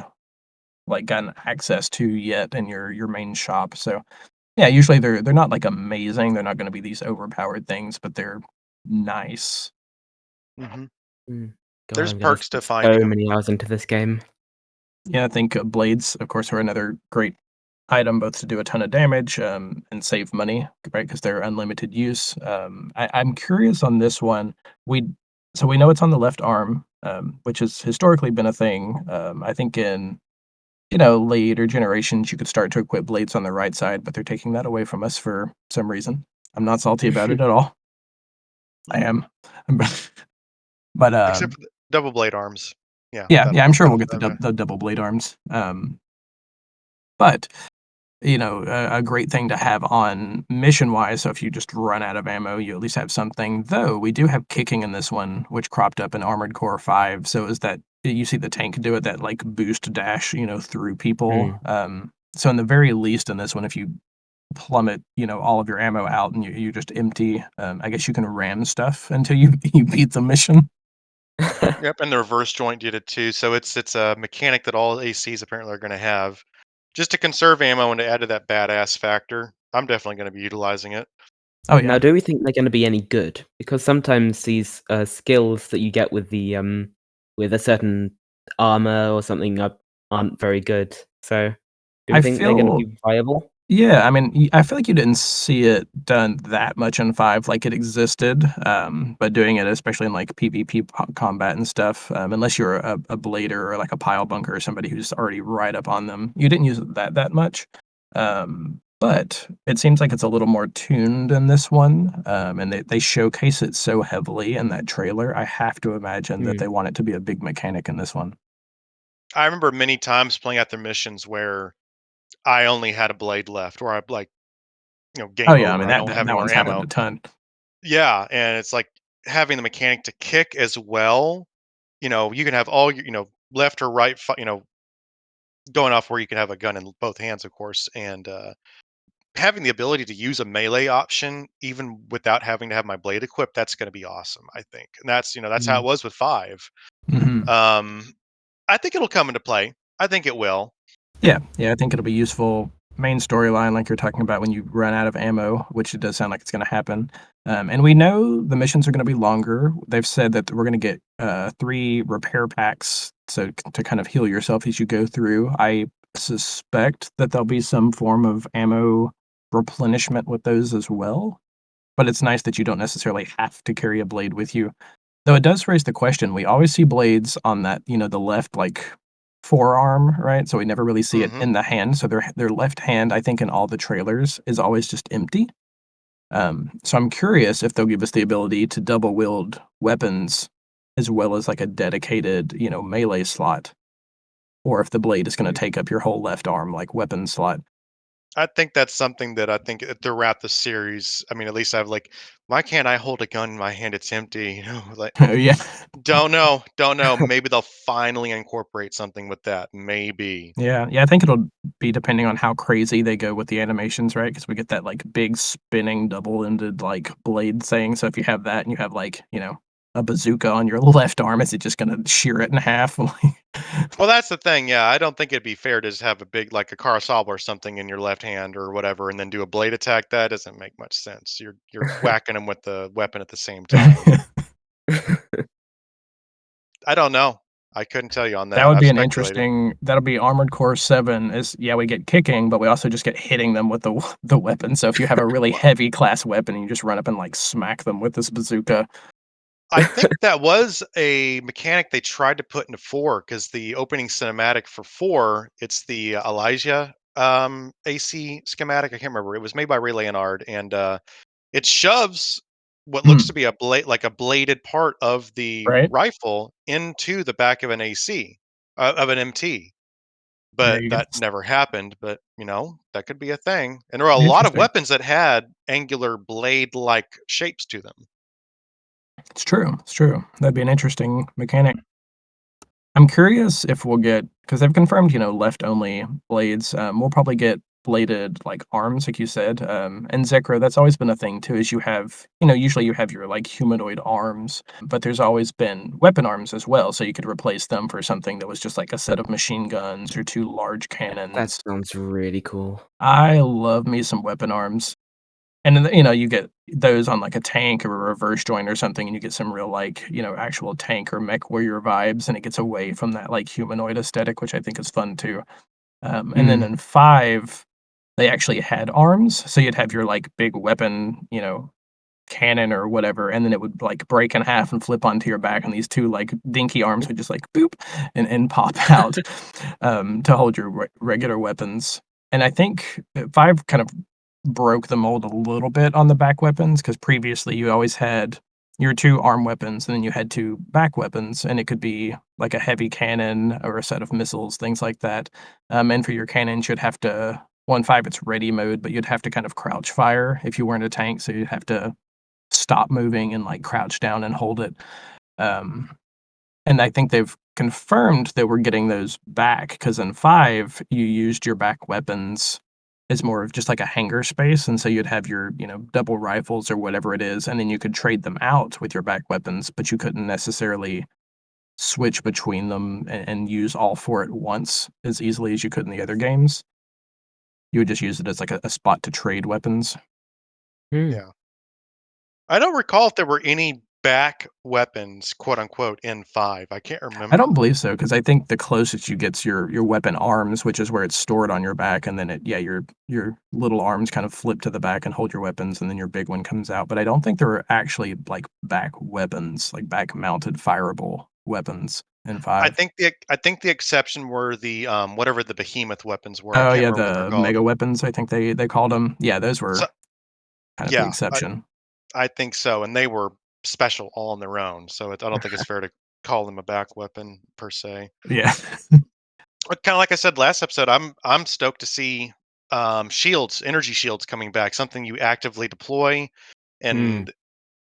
like, gotten access to yet in your main shop, so, yeah, usually they're not, like, amazing, they're not gonna be these overpowered things, but they're nice. Mhm. Mm. God, There's I'm gonna perks to spend so finding them. many hours into this game. Yeah, I think, blades, of course, are another great item both to do a ton of damage, and save money, right? Because 'cause they're unlimited use. I'm curious on this one. We so we know it's on the left arm, which has historically been a thing. I think in, later generations, you could start to equip blades on the right side, but they're taking that away from us for some reason. I'm not salty about it at all. I Mm. am. But, Except for the double blade arms. Yeah, yeah, that'll yeah, I'm sure we'll that'll get the that'll go. the double blade arms. But a great thing to have on mission wise. So if you just run out of ammo, you at least have something. Though we do have kicking in this one, which cropped up in Armored Core 5. So is that you see the tank do it, that like boost dash, through people. Mm. So in the very least in this one, if you plummet, all of your ammo out and you just empty, I guess you can ram stuff until you you beat the mission. Yep, and the reverse joint did it too. So it's a mechanic that all ACs apparently are going to have, just to conserve ammo and to add to that badass factor. I'm definitely going to be utilizing it. Oh Now, yeah. do we think they're gonna be any good? Because sometimes these, skills that you get with a certain armor or something aren't very good. So, do we I think they're gonna feel be viable? Yeah, I mean, I feel like you didn't see it done that much in 5, like, it existed, but doing it, especially in, like, PvP combat and stuff, unless you're a blader or, like, a pile bunker or somebody who's already right up on them, you didn't use it that much, but it seems like it's a little more tuned in this one, and they showcase it so heavily in that trailer, I have to imagine that Mm. they want it to be a big mechanic in this one. I remember many times playing out their missions where I only had a blade left, or I like, Oh, game yeah, I over. mean, I that don't that have any that more one's happened ammo. a ton. Yeah, and it's like having the mechanic to kick as well. You can have all your, left or right, going off where you can have a gun in both hands, of course, and having the ability to use a melee option even without having to have my blade equipped, that's going to be awesome, I think. And that's how it Mm. was with 5. Mhm. um I think it'll come into play. I think it will. Yeah, yeah, I think it'll be useful. Main storyline, like you're talking about when you run out of ammo, which it does sound like it's going to happen. And we know the missions are going to be longer. They've said that we're going to get 3 repair packs to kind of heal yourself as you go through. I suspect that there'll be some form of ammo replenishment with those as well. But it's nice that you don't necessarily have to carry a blade with you. Though it does raise the question, we always see blades on that, the left, like, forearm, right? So we never really see it Hmm. in the hand, so their left hand, I think in all the trailers, is always just empty. So I'm curious if they'll give us the ability to double wield weapons as well as, like, a dedicated, melee slot, or if the blade is gonna Mm. take up your whole left arm, like, weapon slot. I think that's something that I think throughout the series, I mean, at least I've like, why can't I hold a gun in my hand? It's empty. Like, Yeah. don't know. Maybe they'll finally incorporate something with that. Maybe. Yeah, yeah, I think it'll be depending on how crazy they go with the animations, right? Because we get that, like, big spinning double-ended, like, blade thing, so if you have that and you have, like, a bazooka on your left arm, is it just gonna shear it in half? Well, that's the thing. Yeah, I don't think it'd be fair to just have a big, like a Kurosawa or something in your left hand or whatever, and then do a blade attack. That doesn't make much sense. You're whacking them with the weapon at the same time. I don't know. I couldn't tell you on That that. would I've be an speculated. interesting that'll be Armored Core 7 is yeah, we get kicking, but we also just get hitting them with the weapon, so if you have a really Well, heavy class weapon and you just run up and, like, smack them with this bazooka. I think that was a mechanic they tried to put into 4 because the opening cinematic for 4, it's the Elijah AC schematic. I can't remember. It was made by Ray Leonard, and it shoves what looks Mm, to be a blade, like a bladed part of the right? rifle, into the back of an AC, of an MT. There But you go. that never happened. But that could be a thing. And there are a lot of Interesting. weapons that had angular blade-like shapes to them. It's true, it's true. That'd be an interesting mechanic. I'm curious if we'll get because they've confirmed, left only blades. We'll probably get bladed like arms, like you said. And Zekro, that's always been a thing too. Is you have, usually you have your like humanoid arms, but there's always been weapon arms as well. So you could replace them for something that was just like a set of machine guns or two large That cannons. sounds really cool. I love me some weapon arms. And then, you get those on, like, a tank or a reverse joint or something, and you get some real, like, actual tank or mech warrior vibes, and it gets away from that, like, humanoid aesthetic, which I think is fun too. And then Mm. in 5, they actually had arms, so you'd have your, like, big weapon, cannon or whatever, and then it would, like, break in half and flip onto your back, and these 2, like, dinky arms would just, like, boop, and pop out, to hold your regular weapons. And I think, 5 kind of broke the mold a little bit on the back weapons because previously you always had your 2 arm weapons, and then you had 2 back weapons, and it could be, like, a heavy cannon or a set of missiles, things like that. And for your cannons, you'd have to well, in 5, it's ready mode, but you'd have to kind of crouch fire if you weren't a tank, so you'd have to stop moving and, like, crouch down and hold it. Um, and I think they've confirmed that we're getting those back because in 5, you used your back weapons as more of just like a hangar space, and so you'd have your, double rifles or whatever it is, and then you could trade them out with your back weapons, but you couldn't necessarily switch between them and use all 4 at once as easily as you could in the other games. You would just use it as like a spot to trade weapons. Mm. Yeah. I don't recall if there were any back weapons, quote unquote, in 5. I can't I don't remember. believe so, because I think the closest you get's your weapon arms, which is where it's stored on your back, and then your little arms kind of flip to the back and hold your weapons, and then your big one comes out, but I don't think there are actually, like, back weapons, like, back-mounted fireable weapons in 5. I think the exception were the whatever the behemoth weapons were. I Oh, can't yeah, remember what they're the called. mega weapons, I think they called them. Yeah, those So were kind of the yeah, exception. I think so, and they were special all on their own. So I don't think it's fair to call them a back weapon per se. Yeah. Kind of like I said last episode, I'm stoked to see shields, energy shields coming back. Something you actively deploy, Mm. and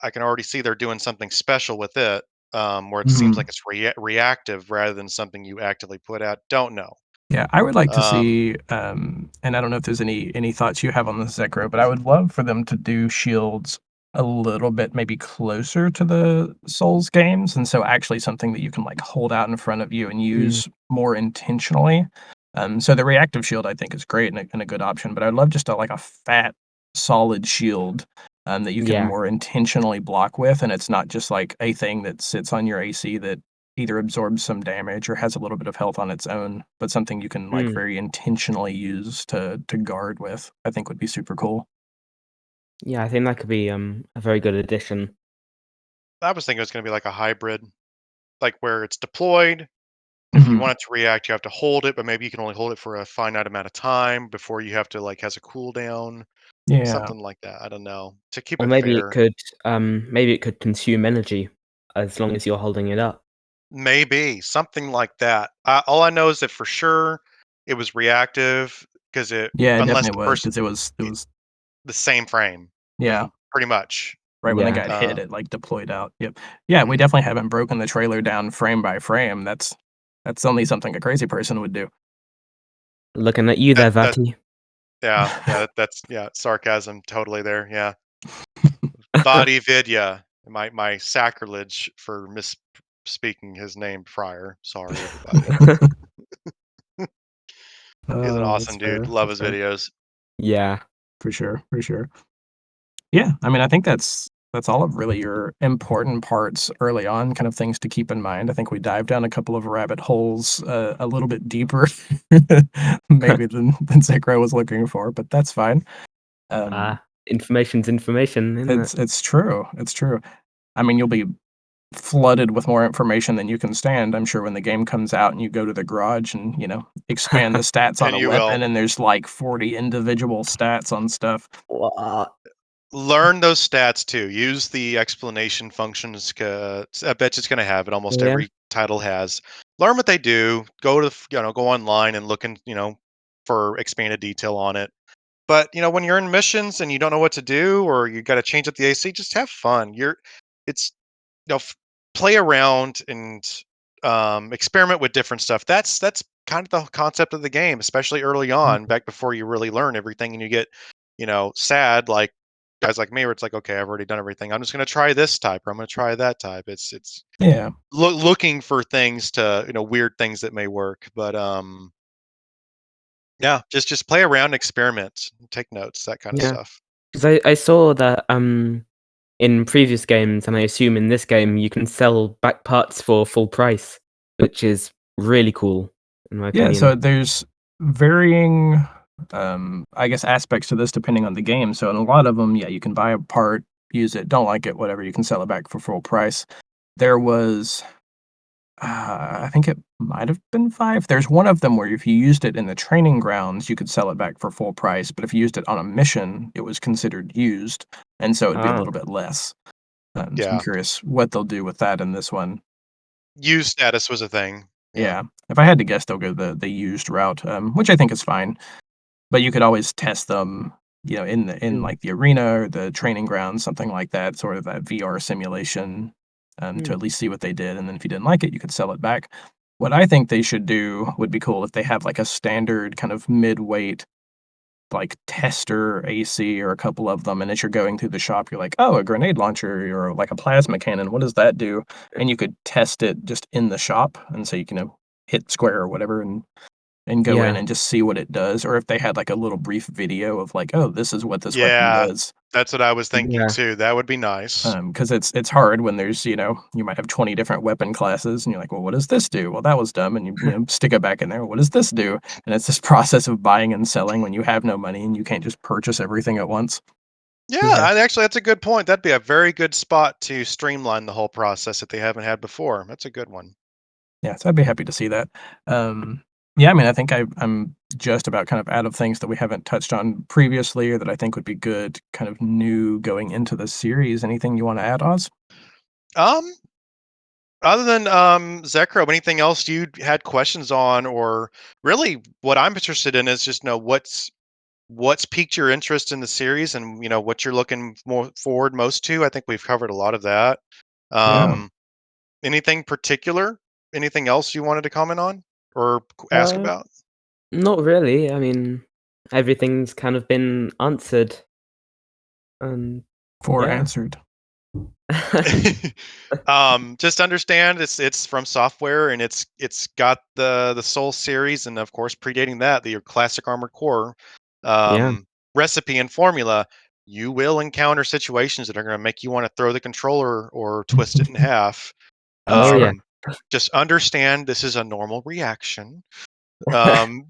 I can already see they're doing something special with it, where it seems like Mhm. it's reactive rather than something you actively put out. Don't know. Yeah, I would like to Um, see, and I don't know if there's any thoughts you have on the Zekro, but I would love for them to do shields a little bit maybe closer to the Souls games, and so actually something that you can like hold out in front of you and Mm. use more intentionally. So the reactive shield I think is great and a good option, but I'd love just like a fat, solid shield that you can Yeah. more intentionally block with, and it's not just like a thing that sits on your AC that either absorbs some damage or has a little bit of health on its own, but something you can, like, Mm. very intentionally use to guard with, I think would be super cool. Yeah, I think that could be, a very good addition. I was thinking it was going to be like a hybrid, like where it's deployed. If you Mhm. want it to react, you have to hold it, but maybe you can only hold it for a finite amount of time before you have to like has a cooldown, Yeah. something like that. I don't know to keep Or it fair. maybe it could consume energy as long as you're holding it up. Maybe something like that. All I know is that for sure it was reactive because it Yeah, it unless definitely the was person because it was the same frame, yeah, pretty much. right when they Yeah. got hit, Uh, it, like, deployed out, yep. Yeah, we mhm. definitely haven't broken the trailer down frame by frame, that's only something a crazy person would do. Looking at you there, That Vati. that's sarcasm totally there. Yeah, Vadi Vidya, my sacrilege for speaking his name prior. Sorry, everybody. He's an Oh, awesome that's dude. fair. Love That's his fair. videos. Yeah. For sure. For sure. Yeah, I mean, I think that's all of really your important parts early on, kind of things to keep in mind. I think we dived down a couple of rabbit holes, a little bit deeper, maybe than Zekro was looking for, but that's fine. Um, Information's information, isn't it? it's true. It's true. I mean, you'll be flooded with more information than you can stand. I'm sure when the game comes out and you go to the garage and, expand the stats on And a you will. weapon and there's like 40 individual stats on stuff. What? Learn those stats too. Use the explanation functions. I bet you it's going to have it. Almost Yeah. every title has. Learn what they do. Go to go online and look for expanded detail on it. But when you're in missions and you don't know what to do, or you got to change up the AC, just have fun. It's play around and experiment with different stuff. That's kind of the concept of the game, especially early on, Mhm. back before you really learn everything and you get sad like guys like me, where it's like, okay, I've already done everything. I'm just going to try this type, or I'm going to try that type. It's Yeah. looking for things to weird things that may work. But yeah, just play around, experiment, take notes, that kind of Yeah. stuff. 'Cause I saw that, in previous games, and I assume in this game, you can sell back parts for full price, which is really cool, in my Yeah, so opinion. there's varying, I guess, aspects to this depending on the game. So in a lot of them, yeah, you can buy a part, use it, don't like it, whatever, you can sell it back for full price. There was, I think it might have been 5. There's one of them where if you used it in the training grounds, you could sell it back for full price, but if you used it on a mission, it was considered used, and so it'd be a Ah, little bit less. So I'm Yeah, curious what they'll do with that in this one. use status was a thing. Yeah. Yeah, if I had to guess, they'll go the used route, which I think is fine. But you could always test them, in, mm, like, the arena or the training grounds, something like that, sort of that VR simulation, to mm, at least see what they did, and then if you didn't like it, you could sell it back. What I think they should do would be cool if they have, like, a standard kind of mid-weight, like, tester AC or a couple of them, and as you're going through the shop, you're like, "Oh, a grenade launcher or, like, a plasma cannon, what does that do?" And you could test it just in the shop, and so you can, hit square or whatever and go in yeah, and just see what it does, or if they had, like, a little brief video of, like, "Oh, this is what this weapon Yeah, does." that's what I was thinking yeah. too. That would be nice. Because it's hard when there's, you might have 20 different weapon classes, and you're like, "Well, what does this do?" "Well, that was dumb," and stick it back in there, "What does this do?" And it's this process of buying and selling when you have no money and you can't just purchase everything at once. Yeah, Yeah. actually, that's a good point. That'd be a very good spot to streamline the whole process that they haven't had before. That's a good one. Yeah, so I'd be happy to see that. Yeah, I mean, I think I'm just about kind of out of things that we haven't touched on previously or that I think would be good, kind of new going into the series. Anything you wanna add, Oz? Um, Other than Zekro, anything else you had questions on, or really what I'm interested in is just know what's piqued your interest in the series, and what you're looking more forward most to. I think we've covered a lot of that. Yeah. Um, Anything particular? Anything else you wanted to comment on or ask Uh, about? Not really, I mean, everything's kind of been answered, and For yeah. answered. Just understand it's from software, and it's got the Soul series, and of course predating that, your classic Armored Core Yeah. recipe and formula. You will encounter situations that are going to make you want to throw the controller or twist it in half. I'm Oh, yeah. sure. Um, just understand this is a normal reaction. Um,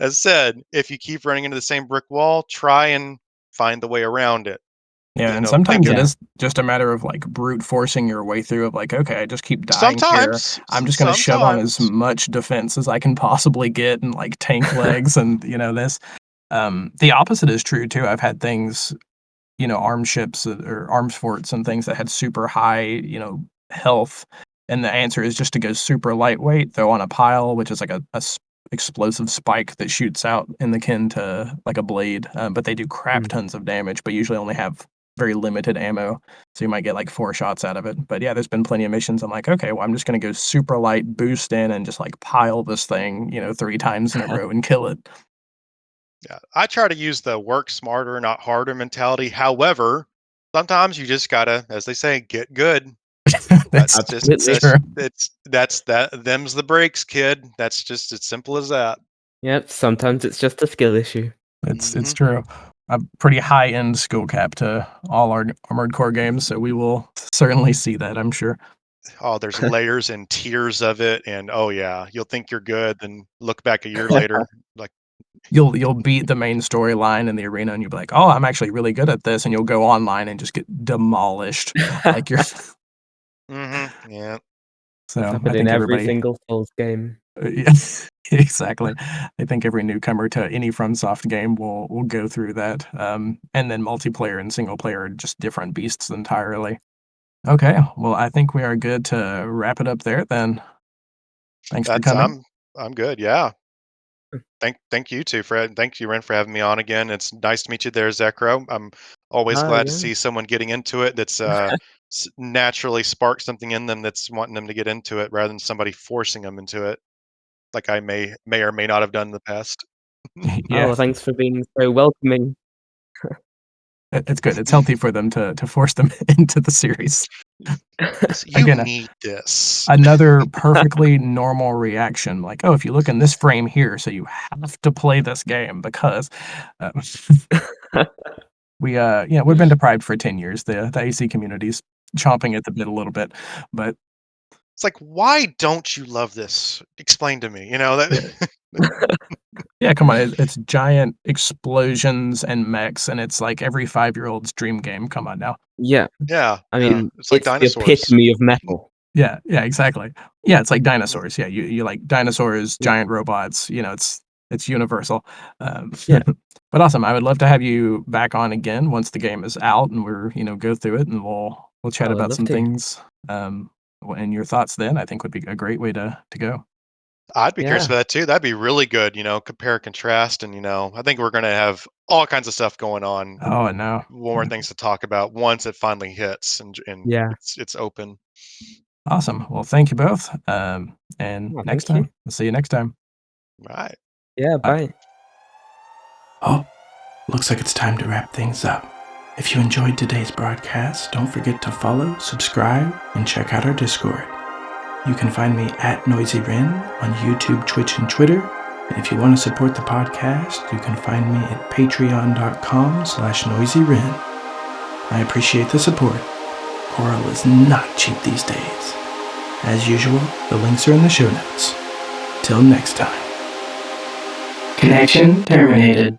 as said, if you keep running into the same brick wall, try and find the way around it. Yeah, and Think sometimes it it. Yeah. is just a matter of, like, brute forcing your way through of, like, "Okay, I just keep dying here. Sometimes, I'm just gonna shove on as sometimes. much defense as I can possibly get and, like, tank legs and, this." The opposite is true too. I've had things, armed ships or arms forts and things that had super high, health, and the answer is just to go super lightweight, throw on a pile, which is like a explosive spike that shoots out in the kin to like a blade, but they do crap Mm. tons of damage, but usually only have very limited ammo, so you might get like 4 shots out of it. But yeah, there's been plenty of missions I'm like, "Okay, well, I'm just gonna go super light, boost in, and just, like, pile this thing, 3 times in a row and kill it." Yeah, I try to use the work smarter, not harder mentality. However, sometimes you just gotta, as they say, get good. That's Absolutely. just true. that's them's the breaks, kid. That's just as simple as that. Yep, sometimes it's just a skill issue. It's true. A pretty high-end skill cap to all our Armored Core games, so we will certainly see that, I'm sure. Oh, there's layers and tiers of it, and oh yeah, you'll think you're good, then look back a year later, like, You'll beat the main storyline in the arena, and you'll be like, "Oh, I'm actually really good at this," and you'll go online and just get demolished. Like you're yeah. so That's I happened in think every everybody single Souls game. yeah, exactly. I think every newcomer to any FromSoft game will go through that. And then multiplayer and single player are just different beasts entirely. Okay, well, I think we are good to wrap it up there then. Thanks for That's coming. I'm good, yeah. Thank you too, Fred. Thank you, Ren, for having me on again. It's nice to meet you there, Zekro. I'm always Oh, glad to yeah. see someone getting into it that's naturally sparked something in them that's wanting them to get into it rather than somebody forcing them into it, like I may or may not have done in the past. Yeah, Oh, thanks for being so welcoming. it's good. It's healthy for them to force them into the series. You Again, need this. another perfectly normal reaction, like, "Oh, if you look in this frame here, so you have to play this game because" uh, we've been deprived for 10 years. The AC community's chomping at the bit a little bit, but It's like, why don't you love this? Explain to me. You know yeah. that. Yeah, come on, it's giant explosions and mechs, and it's like every five-year-old's dream game, come on now. Yeah, Yeah, I yeah. mean, It's like it's the dinosaurs. epitome of metal. Yeah, yeah, exactly. Yeah, it's like dinosaurs, yeah, you like dinosaurs, Yeah, giant robots, it's universal. Um, yeah. but awesome, I would love to have you back on again once the game is out and we're, go through it, and we'll chat Oh, I'd about love some to. things, and your thoughts then, I think would be a great way to go. I'd be curious Yeah. for that too. That'd be really good, compare and contrast. And, I think we're going to have all kinds of stuff going on, Oh, no. more things to talk about once it finally hits and Yeah. it's open. Awesome. Well, thank you both. And Oh, next thank you. time, we'll see you next time. Right. Yeah, Bye. bye. Oh, looks like it's time to wrap things up. If you enjoyed today's broadcast, don't forget to follow, subscribe, and check out our Discord. You can find me at NoisyWren on YouTube, Twitch, and Twitter. And if you want to support the podcast, you can find me at patreon.com/NoisyWren. I appreciate the support. Coral is not cheap these days. As usual, the links are in the show notes. Till next time. Connection terminated.